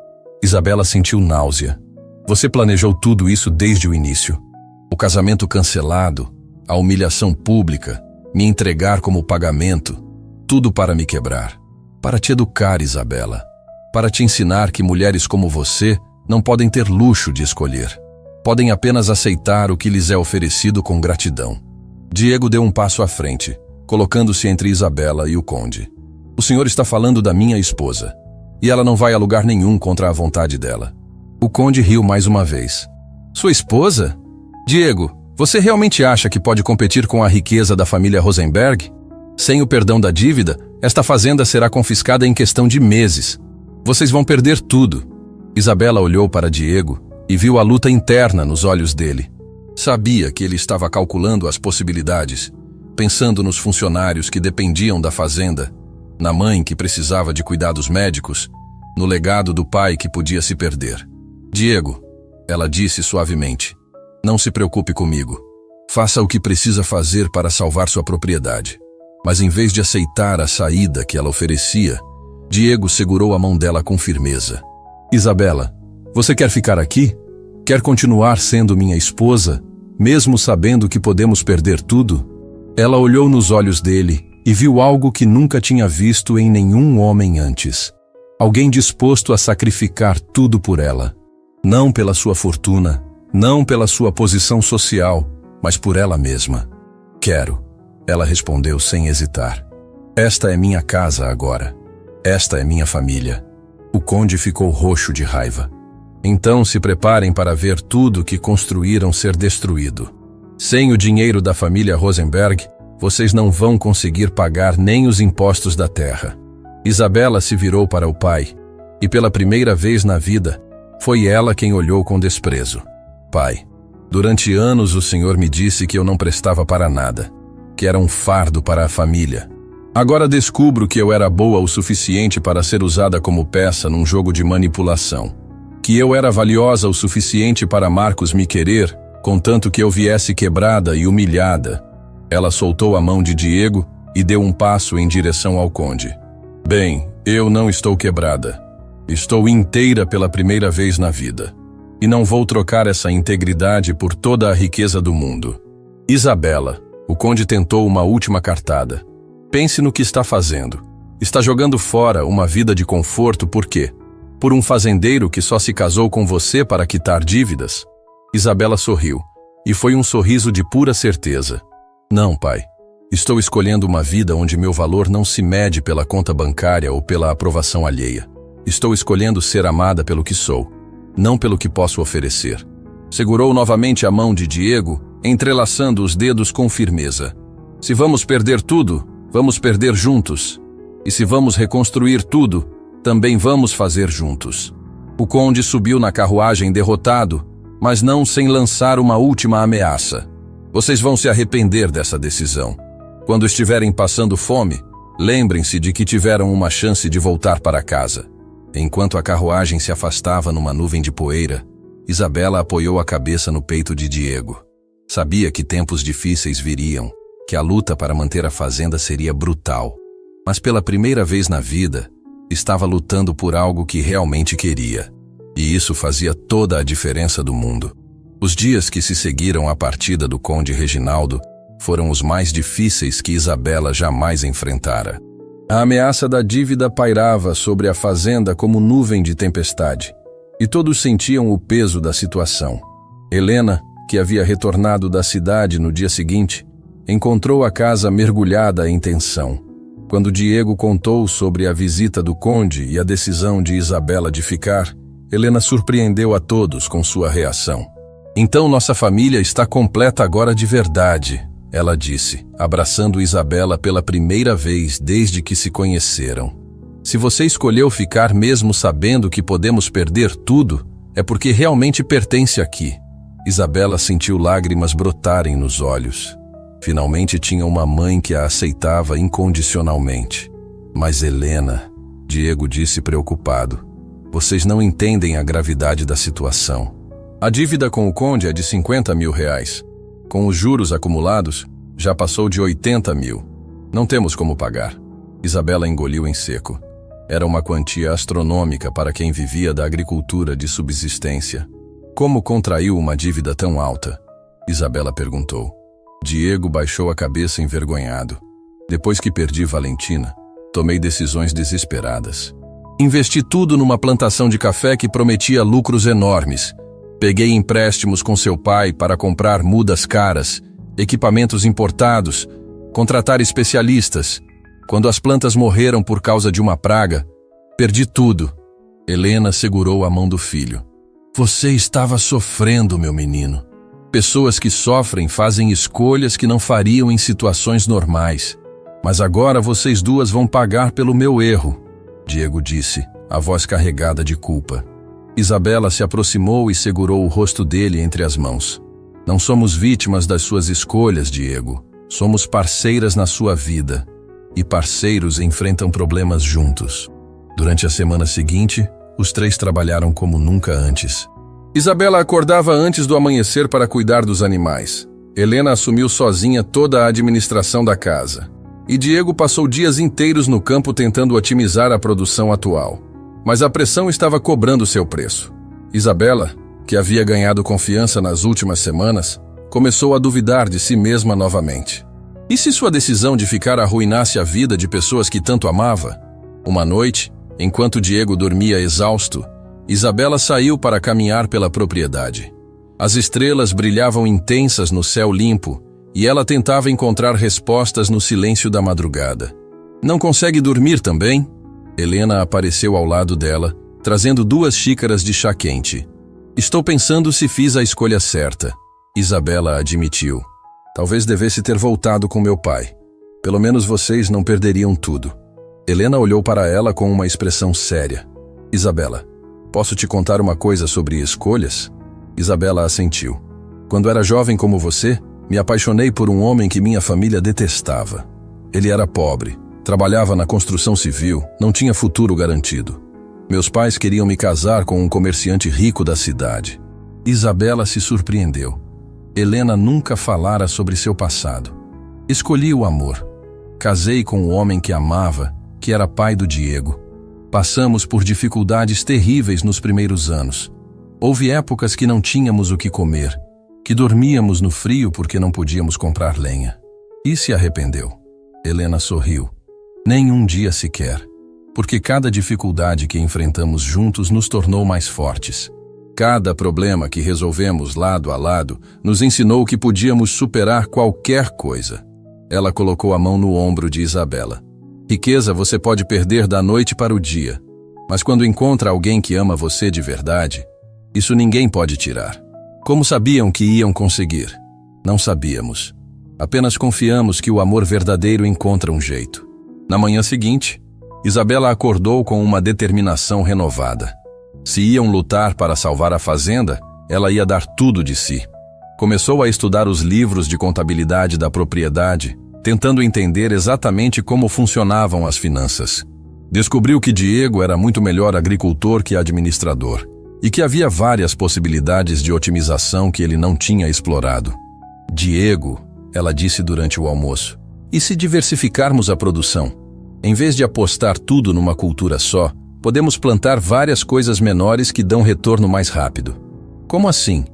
Isabela sentiu náusea. Você planejou tudo isso desde o início. O casamento cancelado, a humilhação pública, me entregar como pagamento, tudo para me quebrar. Para te educar, Isabela. Para te ensinar que mulheres como você não podem ter luxo de escolher. Podem apenas aceitar o que lhes é oferecido com gratidão. Diego deu um passo à frente, colocando-se entre Isabela e o conde. O senhor está falando da minha esposa. E ela não vai a lugar nenhum contra a vontade dela. O conde riu mais uma vez. Sua esposa? Diego, você realmente acha que pode competir com a riqueza da família Rosenberg? Sem o perdão da dívida, esta fazenda será confiscada em questão de meses. Vocês vão perder tudo. Isabela olhou para Diego e viu a luta interna nos olhos dele. Sabia que ele estava calculando as possibilidades, pensando nos funcionários que dependiam da fazenda, na mãe que precisava de cuidados médicos, no legado do pai que podia se perder. Diego, ela disse suavemente, não se preocupe comigo. Faça o que precisa fazer para salvar sua propriedade. Mas em vez de aceitar a saída que ela oferecia, Diego segurou a mão dela com firmeza. Isabela, você quer ficar aqui? Quer continuar sendo minha esposa, mesmo sabendo que podemos perder tudo? Ela olhou nos olhos dele e viu algo que nunca tinha visto em nenhum homem antes. Alguém disposto a sacrificar tudo por ela. Não pela sua fortuna, não pela sua posição social, mas por ela mesma. Quero, ela respondeu sem hesitar. Esta é minha casa agora. Esta é minha família. O conde ficou roxo de raiva. Então se preparem para ver tudo que construíram ser destruído. Sem o dinheiro da família Rosenberg, vocês não vão conseguir pagar nem os impostos da terra. Isabela se virou para o pai, e pela primeira vez na vida, foi ela quem olhou com desprezo. Pai, durante anos o senhor me disse que eu não prestava para nada, que era um fardo para a família. Agora descubro que eu era boa o suficiente para ser usada como peça num jogo de manipulação. Que eu era valiosa o suficiente para Marcos me querer, contanto que eu viesse quebrada e humilhada. Ela soltou a mão de Diego e deu um passo em direção ao conde. Bem, eu não estou quebrada. Estou inteira pela primeira vez na vida. E não vou trocar essa integridade por toda a riqueza do mundo. Isabela, o conde tentou uma última cartada. Pense no que está fazendo. Está jogando fora uma vida de conforto por quê? Por um fazendeiro que só se casou com você para quitar dívidas? Isabela sorriu, e foi um sorriso de pura certeza. Não, pai. Estou escolhendo uma vida onde meu valor não se mede pela conta bancária ou pela aprovação alheia. Estou escolhendo ser amada pelo que sou, não pelo que posso oferecer. Segurou novamente a mão de Diego entrelaçando os dedos com firmeza. Se vamos perder tudo, vamos perder juntos. E se vamos reconstruir tudo, também vamos fazer juntos. O conde subiu na carruagem derrotado, mas não sem lançar uma última ameaça. Vocês vão se arrepender dessa decisão. Quando estiverem passando fome, lembrem-se de que tiveram uma chance de voltar para casa. Enquanto a carruagem se afastava numa nuvem de poeira, Isabela apoiou a cabeça no peito de Diego. Sabia que tempos difíceis viriam, que a luta para manter a fazenda seria brutal. Mas pela primeira vez na vida, estava lutando por algo que realmente queria. E isso fazia toda a diferença do mundo. Os dias que se seguiram à partida do conde Reginaldo foram os mais difíceis que Isabela jamais enfrentara. A ameaça da dívida pairava sobre a fazenda como nuvem de tempestade, e todos sentiam o peso da situação. Helena, que havia retornado da cidade no dia seguinte, encontrou a casa mergulhada em tensão. Quando Diego contou sobre a visita do conde e a decisão de Isabela de ficar, Helena surpreendeu a todos com sua reação. "Então nossa família está completa agora de verdade", ela disse, abraçando Isabela pela primeira vez desde que se conheceram. "Se você escolheu ficar mesmo sabendo que podemos perder tudo, é porque realmente pertence aqui." Isabela sentiu lágrimas brotarem nos olhos. Finalmente tinha uma mãe que a aceitava incondicionalmente. "Mas Helena", Diego disse preocupado, "vocês não entendem a gravidade da situação. A dívida com o conde é de 50 mil reais. Com os juros acumulados, já passou de 80 mil. Não temos como pagar." Isabela engoliu em seco. Era uma quantia astronômica para quem vivia da agricultura de subsistência. "Como contraiu uma dívida tão alta?" Isabela perguntou. Diego baixou a cabeça envergonhado. "Depois que perdi Valentina, tomei decisões desesperadas. Investi tudo numa plantação de café que prometia lucros enormes. Peguei empréstimos com seu pai para comprar mudas caras, equipamentos importados, contratar especialistas. Quando as plantas morreram por causa de uma praga, perdi tudo." Helena segurou a mão do filho. "Você estava sofrendo, meu menino. Pessoas que sofrem fazem escolhas que não fariam em situações normais. Mas agora vocês duas vão pagar pelo meu erro", Diego disse, a voz carregada de culpa. Isabela se aproximou e segurou o rosto dele entre as mãos. "Não somos vítimas das suas escolhas, Diego. Somos parceiras na sua vida. E parceiros enfrentam problemas juntos." Durante a semana seguinte, os três trabalharam como nunca antes. Isabela acordava antes do amanhecer para cuidar dos animais. Helena assumiu sozinha toda a administração da casa. E Diego passou dias inteiros no campo tentando otimizar a produção atual. Mas a pressão estava cobrando seu preço. Isabela, que havia ganhado confiança nas últimas semanas, começou a duvidar de si mesma novamente. E se sua decisão de ficar arruinasse a vida de pessoas que tanto amava? Uma noite, enquanto Diego dormia exausto, Isabela saiu para caminhar pela propriedade. As estrelas brilhavam intensas no céu limpo e ela tentava encontrar respostas no silêncio da madrugada. "Não consegue dormir também?" Helena apareceu ao lado dela, trazendo 2 xícaras de chá quente. "Estou pensando se fiz a escolha certa", Isabela admitiu. "Talvez devesse ter voltado com meu pai. Pelo menos vocês não perderiam tudo." Helena olhou para ela com uma expressão séria. "Isabela, posso te contar uma coisa sobre escolhas?" Isabela assentiu. "Quando era jovem como você, me apaixonei por um homem que minha família detestava. Ele era pobre, trabalhava na construção civil, não tinha futuro garantido. Meus pais queriam me casar com um comerciante rico da cidade." Isabela se surpreendeu. Helena nunca falara sobre seu passado. "Escolhi o amor. Casei com o homem que amava, que era pai do Diego. Passamos por dificuldades terríveis nos primeiros anos. Houve épocas que não tínhamos o que comer, que dormíamos no frio porque não podíamos comprar lenha. E se arrependeu?" Helena sorriu. "Nem um dia sequer, porque cada dificuldade que enfrentamos juntos nos tornou mais fortes. Cada problema que resolvemos lado a lado nos ensinou que podíamos superar qualquer coisa." Ela colocou a mão no ombro de Isabela. "Riqueza você pode perder da noite para o dia, mas quando encontra alguém que ama você de verdade, isso ninguém pode tirar." "Como sabiam que iam conseguir?" Não sabíamos. Apenas confiamos que o amor verdadeiro encontra um jeito. Na manhã seguinte, Isabela acordou com uma determinação renovada. Se iam lutar para salvar a fazenda, ela ia dar tudo de si. Começou a estudar os livros de contabilidade da propriedade, tentando entender exatamente como funcionavam as finanças. Descobriu que Diego era muito melhor agricultor que administrador, e que havia várias possibilidades de otimização que ele não tinha explorado. Diego, ela disse durante o almoço, e se diversificarmos a produção? Em vez de apostar tudo numa cultura só, podemos plantar várias coisas menores que dão retorno mais rápido. Como assim?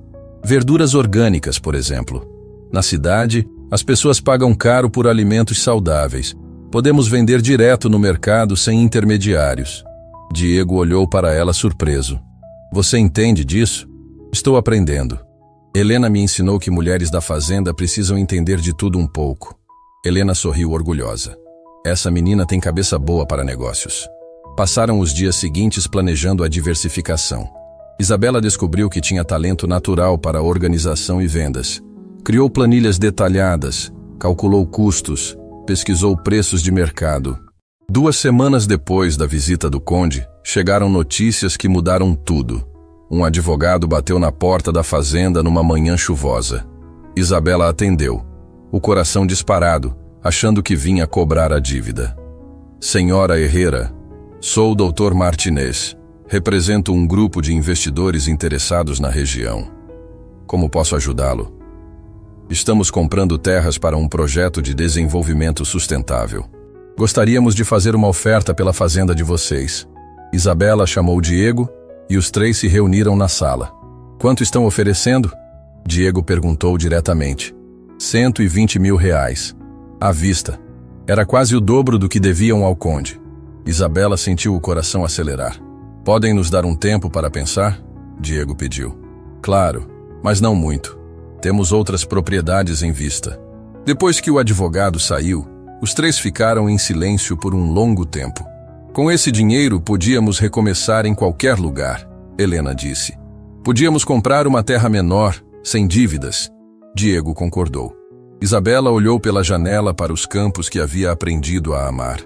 Verduras orgânicas, por exemplo. Na cidade, as pessoas pagam caro por alimentos saudáveis. Podemos vender direto no mercado sem intermediários. Diego olhou para ela surpreso. Você entende disso? Estou aprendendo. Helena me ensinou que mulheres da fazenda precisam entender de tudo um pouco. Helena sorriu orgulhosa. Essa menina tem cabeça boa para negócios. Passaram os dias seguintes planejando a diversificação. Isabela descobriu que tinha talento natural para organização e vendas. Criou planilhas detalhadas, calculou custos, pesquisou preços de mercado. 2 semanas depois da visita do conde, chegaram notícias que mudaram tudo. Um advogado bateu na porta da fazenda numa manhã chuvosa. Isabela atendeu, o coração disparado, achando que vinha cobrar a dívida. Senhora Herrera, sou o Dr. Martinez. Represento um grupo de investidores interessados na região. Como posso ajudá-lo? Estamos comprando terras para um projeto de desenvolvimento sustentável. Gostaríamos de fazer uma oferta pela fazenda de vocês. Isabela chamou Diego e os 3 se reuniram na sala. Quanto estão oferecendo? Diego perguntou diretamente. R$120 mil. À vista. Era quase o dobro do que deviam ao conde. Isabela sentiu o coração acelerar. Podem nos dar um tempo para pensar? Diego pediu. Claro, mas não muito. Temos outras propriedades em vista. Depois que o advogado saiu, os 3 ficaram em silêncio por um longo tempo. Com esse dinheiro podíamos recomeçar em qualquer lugar, Helena disse. Podíamos comprar uma terra menor, sem dívidas. Diego concordou. Isabela olhou pela janela para os campos que havia aprendido a amar.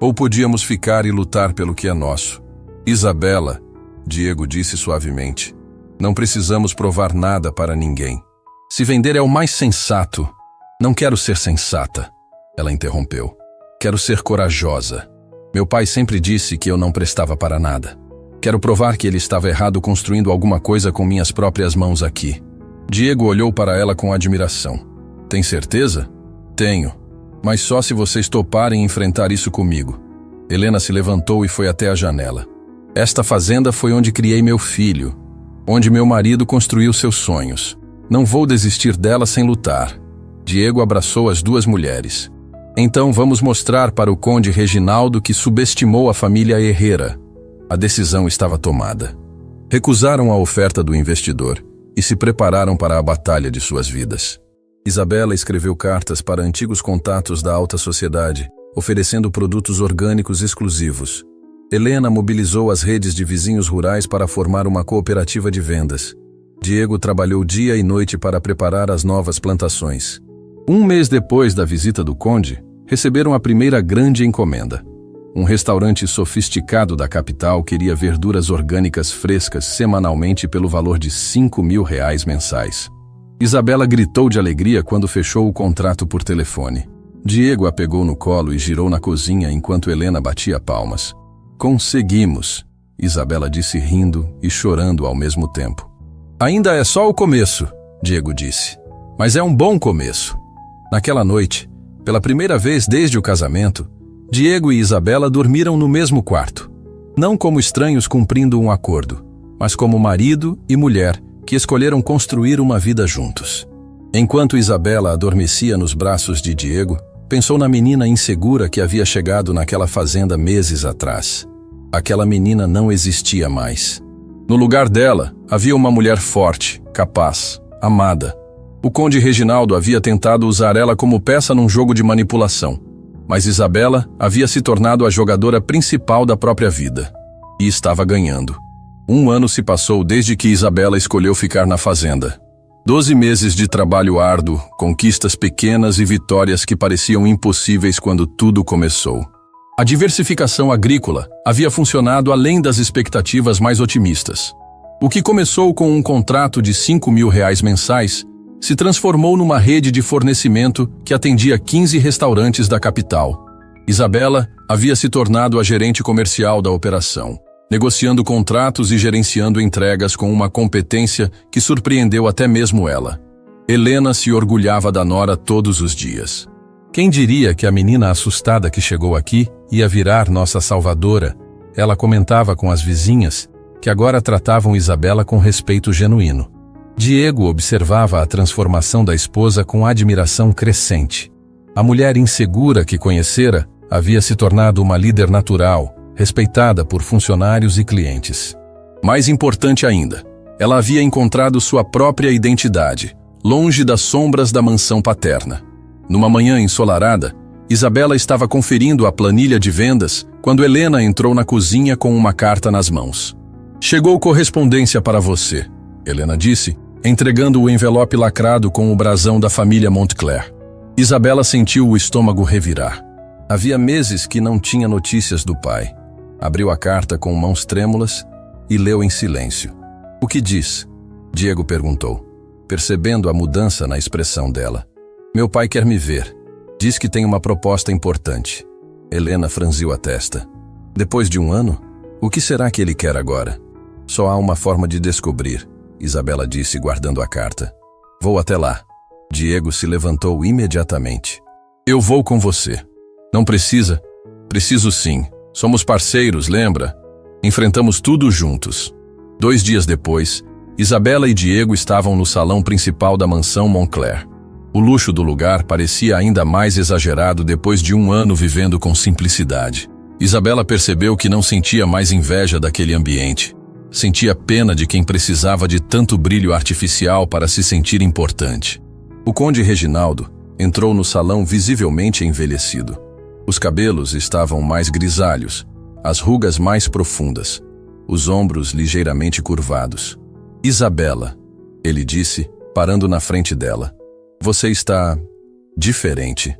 Ou podíamos ficar e lutar pelo que é nosso. Isabela, Diego disse suavemente, não precisamos provar nada para ninguém. Se vender é o mais sensato. Não quero ser sensata, ela interrompeu. Quero ser corajosa. Meu pai sempre disse que eu não prestava para nada. Quero provar que ele estava errado construindo alguma coisa com minhas próprias mãos aqui. Diego olhou para ela com admiração. Tem certeza? Tenho. Mas só se vocês toparem enfrentar isso comigo. Helena se levantou e foi até a janela. Esta fazenda foi onde criei meu filho, onde meu marido construiu seus sonhos. Não vou desistir dela sem lutar. Diego abraçou as 2 mulheres. Então vamos mostrar para o conde Reginaldo que subestimou a família Herrera. A decisão estava tomada. Recusaram a oferta do investidor e se prepararam para a batalha de suas vidas. Isabela escreveu cartas para antigos contatos da alta sociedade, oferecendo produtos orgânicos exclusivos. Helena mobilizou as redes de vizinhos rurais para formar uma cooperativa de vendas. Diego trabalhou dia e noite para preparar as novas plantações. 1 mês depois da visita do conde, receberam a primeira grande encomenda. Um restaurante sofisticado da capital queria verduras orgânicas frescas semanalmente pelo valor de R$5 mil mensais. Isabela gritou de alegria quando fechou o contrato por telefone. Diego a pegou no colo e girou na cozinha enquanto Helena batia palmas. Conseguimos, Isabela disse rindo e chorando ao mesmo tempo. Ainda é só o começo, Diego disse. Mas é um bom começo. Naquela noite, pela primeira vez desde o casamento, Diego e Isabela dormiram no mesmo quarto. Não como estranhos cumprindo um acordo, mas como marido e mulher que escolheram construir uma vida juntos. Enquanto Isabela adormecia nos braços de Diego, pensou na menina insegura que havia chegado naquela fazenda meses atrás. Aquela menina não existia mais. No lugar dela, havia uma mulher forte, capaz, amada. O conde Reginaldo havia tentado usar ela como peça num jogo de manipulação, mas Isabela havia se tornado a jogadora principal da própria vida. E estava ganhando. 1 ano se passou desde que Isabela escolheu ficar na fazenda. 12 meses de trabalho árduo, conquistas pequenas e vitórias que pareciam impossíveis quando tudo começou. A diversificação agrícola havia funcionado além das expectativas mais otimistas. O que começou com um contrato de R$ 5.000 mensais se transformou numa rede de fornecimento que atendia 15 restaurantes da capital. Isabela havia se tornado a gerente comercial da operação, negociando contratos e gerenciando entregas com uma competência que surpreendeu até mesmo ela. Helena se orgulhava da nora todos os dias. Quem diria que a menina assustada que chegou aqui ia virar nossa salvadora? Ela comentava com as vizinhas, que agora tratavam Isabela com respeito genuíno. Diego observava a transformação da esposa com admiração crescente. A mulher insegura que conhecera havia se tornado uma líder natural, respeitada por funcionários e clientes. Mais importante ainda, ela havia encontrado sua própria identidade, longe das sombras da mansão paterna. Numa manhã ensolarada, Isabela estava conferindo a planilha de vendas quando Helena entrou na cozinha com uma carta nas mãos. "Chegou correspondência para você", Helena disse, entregando o envelope lacrado com o brasão da família Montclair. Isabela sentiu o estômago revirar. Havia meses que não tinha notícias do pai. Abriu a carta com mãos trêmulas e leu em silêncio. "O que diz?" Diego perguntou, percebendo a mudança na expressão dela. "Meu pai quer me ver. Diz que tem uma proposta importante." Helena franziu a testa. "Depois de um ano? O que será que ele quer agora?" "Só há uma forma de descobrir", Isabela disse, guardando a carta. "Vou até lá." Diego se levantou imediatamente. "Eu vou com você." "Não precisa." "Preciso sim. Somos parceiros, lembra? Enfrentamos tudo juntos." 2 dias depois, Isabela e Diego estavam no salão principal da mansão Montclair. O luxo do lugar parecia ainda mais exagerado depois de um ano vivendo com simplicidade. Isabela percebeu que não sentia mais inveja daquele ambiente. Sentia pena de quem precisava de tanto brilho artificial para se sentir importante. O conde Reginaldo entrou no salão visivelmente envelhecido. Os cabelos estavam mais grisalhos, as rugas mais profundas, os ombros ligeiramente curvados. "Isabela", ele disse, parando na frente dela. "Você está diferente."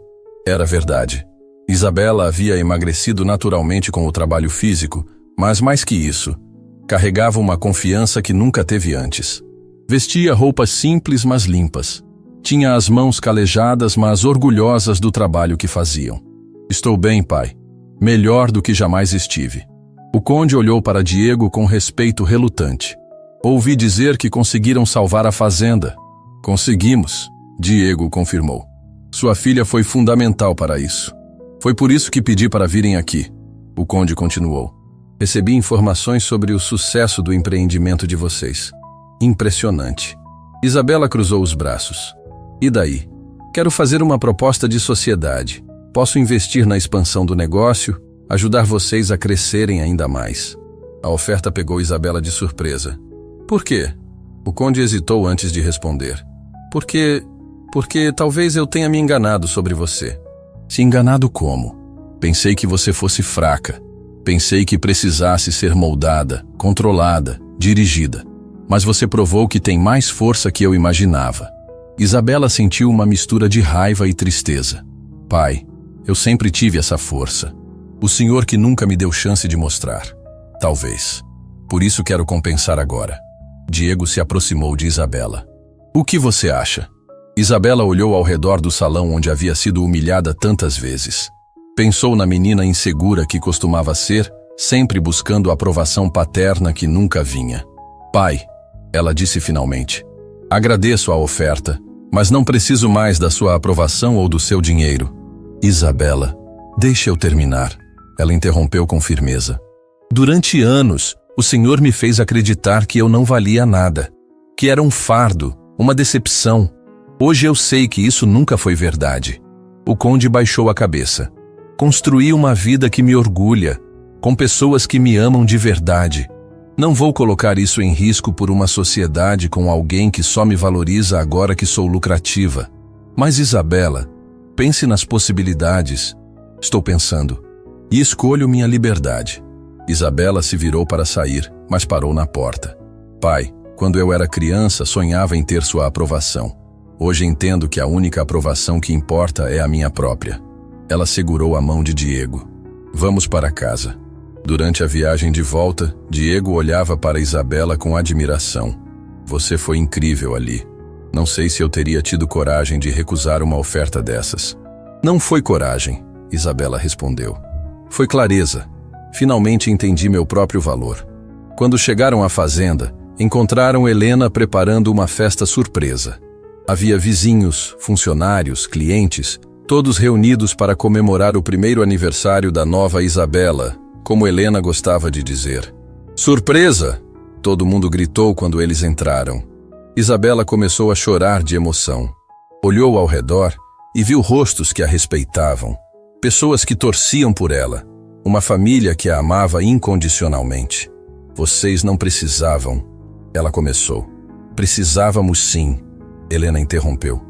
Era verdade. Isabela havia emagrecido naturalmente com o trabalho físico, mas mais que isso, carregava uma confiança que nunca teve antes. Vestia roupas simples, mas limpas. Tinha as mãos calejadas, mas orgulhosas do trabalho que faziam. "Estou bem, pai. Melhor do que jamais estive." O conde olhou para Diego com respeito relutante. "Ouvi dizer que conseguiram salvar a fazenda." "Conseguimos", Diego confirmou. "Sua filha foi fundamental para isso. Foi por isso que pedi para virem aqui." O conde continuou. "Recebi informações sobre o sucesso do empreendimento de vocês. Impressionante." Isabela cruzou os braços. "E daí? Quero fazer uma proposta de sociedade. Posso investir na expansão do negócio, ajudar vocês a crescerem ainda mais." A oferta pegou Isabela de surpresa. "Por quê?" O conde hesitou antes de responder. Porque talvez eu tenha me enganado sobre você." "Se enganado como?" "Pensei que você fosse fraca. Pensei que precisasse ser moldada, controlada, dirigida. Mas você provou que tem mais força que eu imaginava." Isabela sentiu uma mistura de raiva e tristeza. "Pai, eu sempre tive essa força. O senhor que nunca me deu chance de mostrar. Talvez. Por isso quero compensar agora." Diego se aproximou de Isabela. "O que você acha?" Isabela olhou ao redor do salão onde havia sido humilhada tantas vezes. Pensou na menina insegura que costumava ser, sempre buscando a aprovação paterna que nunca vinha. "Pai", ela disse finalmente, "agradeço a oferta, mas não preciso mais da sua aprovação ou do seu dinheiro." "Isabela, deixe eu terminar", ela interrompeu com firmeza. "Durante anos, o senhor me fez acreditar que eu não valia nada, que era um fardo, uma decepção. Hoje eu sei que isso nunca foi verdade." O conde baixou a cabeça. "Construí uma vida que me orgulha, com pessoas que me amam de verdade. Não vou colocar isso em risco por uma sociedade com alguém que só me valoriza agora que sou lucrativa. Mas Isabela, pense nas possibilidades." "Estou pensando. E escolho minha liberdade." Isabela se virou para sair, mas parou na porta. "Pai, Quando eu era criança, sonhava em ter sua aprovação. Hoje entendo que a única aprovação que importa é a minha própria. Ela segurou a mão de Diego. Vamos para casa. Durante a viagem de volta, Diego olhava para Isabela com admiração. Você foi incrível ali. Não sei se eu teria tido coragem de recusar uma oferta dessas. Não foi coragem, Isabela respondeu. Foi clareza. Finalmente entendi meu próprio valor. Quando chegaram à fazenda, encontraram Helena preparando uma festa surpresa. Havia vizinhos, funcionários, clientes, todos reunidos para comemorar o primeiro aniversário da nova Isabela, como Helena gostava de dizer. Surpresa! Todo mundo gritou quando eles entraram. Isabela começou a chorar de emoção. Olhou ao redor e viu rostos que a respeitavam, pessoas que torciam por ela, uma família que a amava incondicionalmente. Vocês não precisavam, ela começou. Precisávamos sim, Helena interrompeu.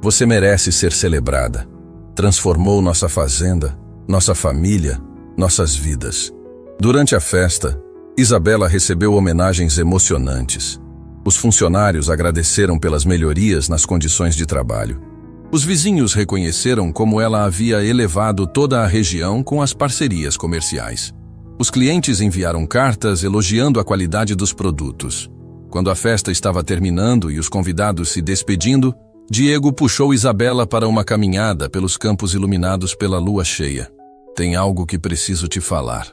Você merece ser celebrada. Transformou nossa fazenda, nossa família, nossas vidas. Durante a festa, Isabela recebeu homenagens emocionantes. Os funcionários agradeceram pelas melhorias nas condições de trabalho. Os vizinhos reconheceram como ela havia elevado toda a região com as parcerias comerciais. Os clientes enviaram cartas elogiando a qualidade dos produtos. Quando a festa estava terminando e os convidados se despedindo, Diego puxou Isabela para uma caminhada pelos campos iluminados pela lua cheia. Tem algo que preciso te falar,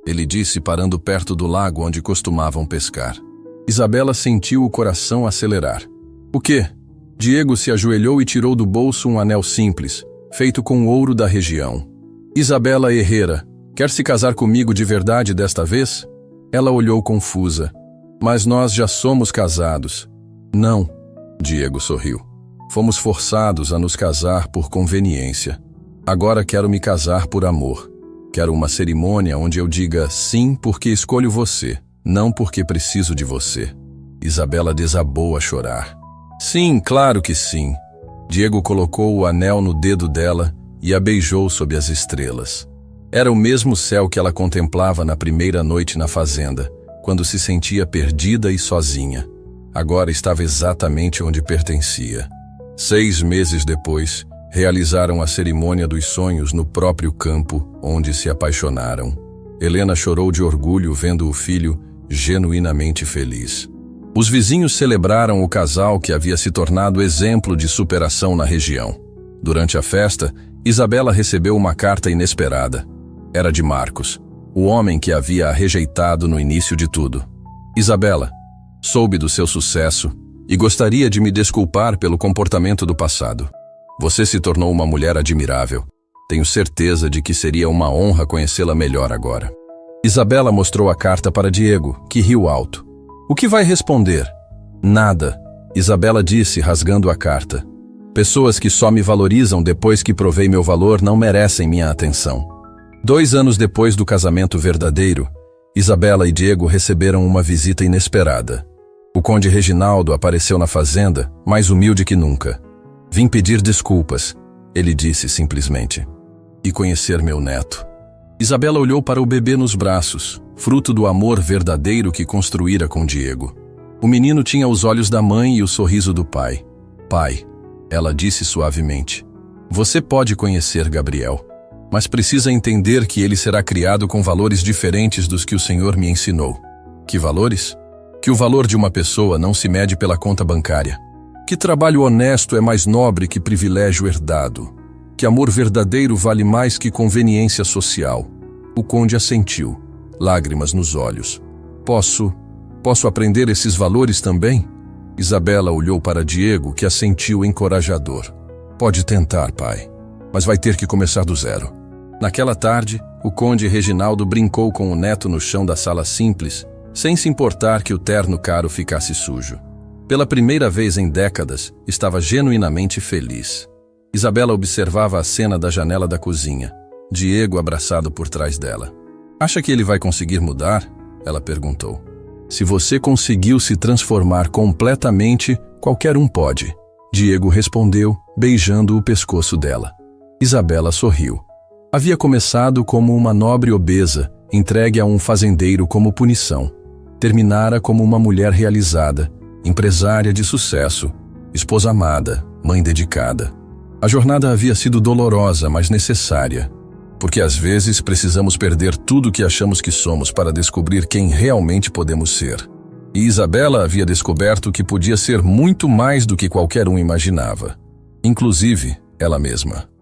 ele disse parando perto do lago onde costumavam pescar. Isabela sentiu o coração acelerar. O quê? Diego se ajoelhou e tirou do bolso um anel simples, feito com ouro da região. Isabela Herrera, quer se casar comigo de verdade desta vez? Ela olhou confusa. Mas nós já somos casados. Não, Diego sorriu. Fomos forçados a nos casar por conveniência. Agora quero me casar por amor. Quero uma cerimônia onde eu diga sim porque escolho você, não porque preciso de você. Isabela desabou a chorar. Sim, claro que sim. Diego colocou o anel no dedo dela e a beijou sob as estrelas. Era o mesmo céu que ela contemplava na primeira noite na fazenda, quando se sentia perdida e sozinha. Agora estava exatamente onde pertencia. 6 meses depois, realizaram a cerimônia dos sonhos no próprio campo onde se apaixonaram. Helena chorou de orgulho vendo o filho genuinamente feliz. Os vizinhos celebraram o casal que havia se tornado exemplo de superação na região. Durante a festa, Isabela recebeu uma carta inesperada. Era de Marcos, o homem que havia a rejeitado no início de tudo. Isabela, soube do seu sucesso e gostaria de me desculpar pelo comportamento do passado. Você se tornou uma mulher admirável. Tenho certeza de que seria uma honra conhecê-la melhor agora. Isabela mostrou a carta para Diego, que riu alto. O que vai responder? Nada, Isabela disse, rasgando a carta. Pessoas que só me valorizam depois que provei meu valor não merecem minha atenção. 2 anos depois do casamento verdadeiro, Isabela e Diego receberam uma visita inesperada. O conde Reginaldo apareceu na fazenda, mais humilde que nunca. Vim pedir desculpas, ele disse simplesmente. E conhecer meu neto. Isabela olhou para o bebê nos braços, fruto do amor verdadeiro que construíra com Diego. O menino tinha os olhos da mãe e o sorriso do pai. Pai, ela disse suavemente, você pode conhecer Gabriel, mas precisa entender que ele será criado com valores diferentes dos que o Senhor me ensinou. Que valores? Que o valor de uma pessoa não se mede pela conta bancária. Que trabalho honesto é mais nobre que privilégio herdado. Que amor verdadeiro vale mais que conveniência social. O conde assentiu, lágrimas nos olhos. Posso aprender esses valores também? Isabela olhou para Diego, que assentiu encorajador. Pode tentar, pai, mas vai ter que começar do zero. Naquela tarde, o conde Reginaldo brincou com o neto no chão da sala simples, sem se importar que o terno caro ficasse sujo. Pela primeira vez em décadas, estava genuinamente feliz. Isabela observava a cena da janela da cozinha, Diego abraçado por trás dela. Acha que ele vai conseguir mudar? Ela perguntou. Se você conseguiu se transformar completamente, qualquer um pode. Diego respondeu, beijando o pescoço dela. Isabela sorriu. Havia começado como uma nobre obesa, entregue a um fazendeiro como punição. Terminara como uma mulher realizada, empresária de sucesso, esposa amada, mãe dedicada. A jornada havia sido dolorosa, mas necessária, porque às vezes precisamos perder tudo o que achamos que somos para descobrir quem realmente podemos ser. E Isabela havia descoberto que podia ser muito mais do que qualquer um imaginava, inclusive ela mesma.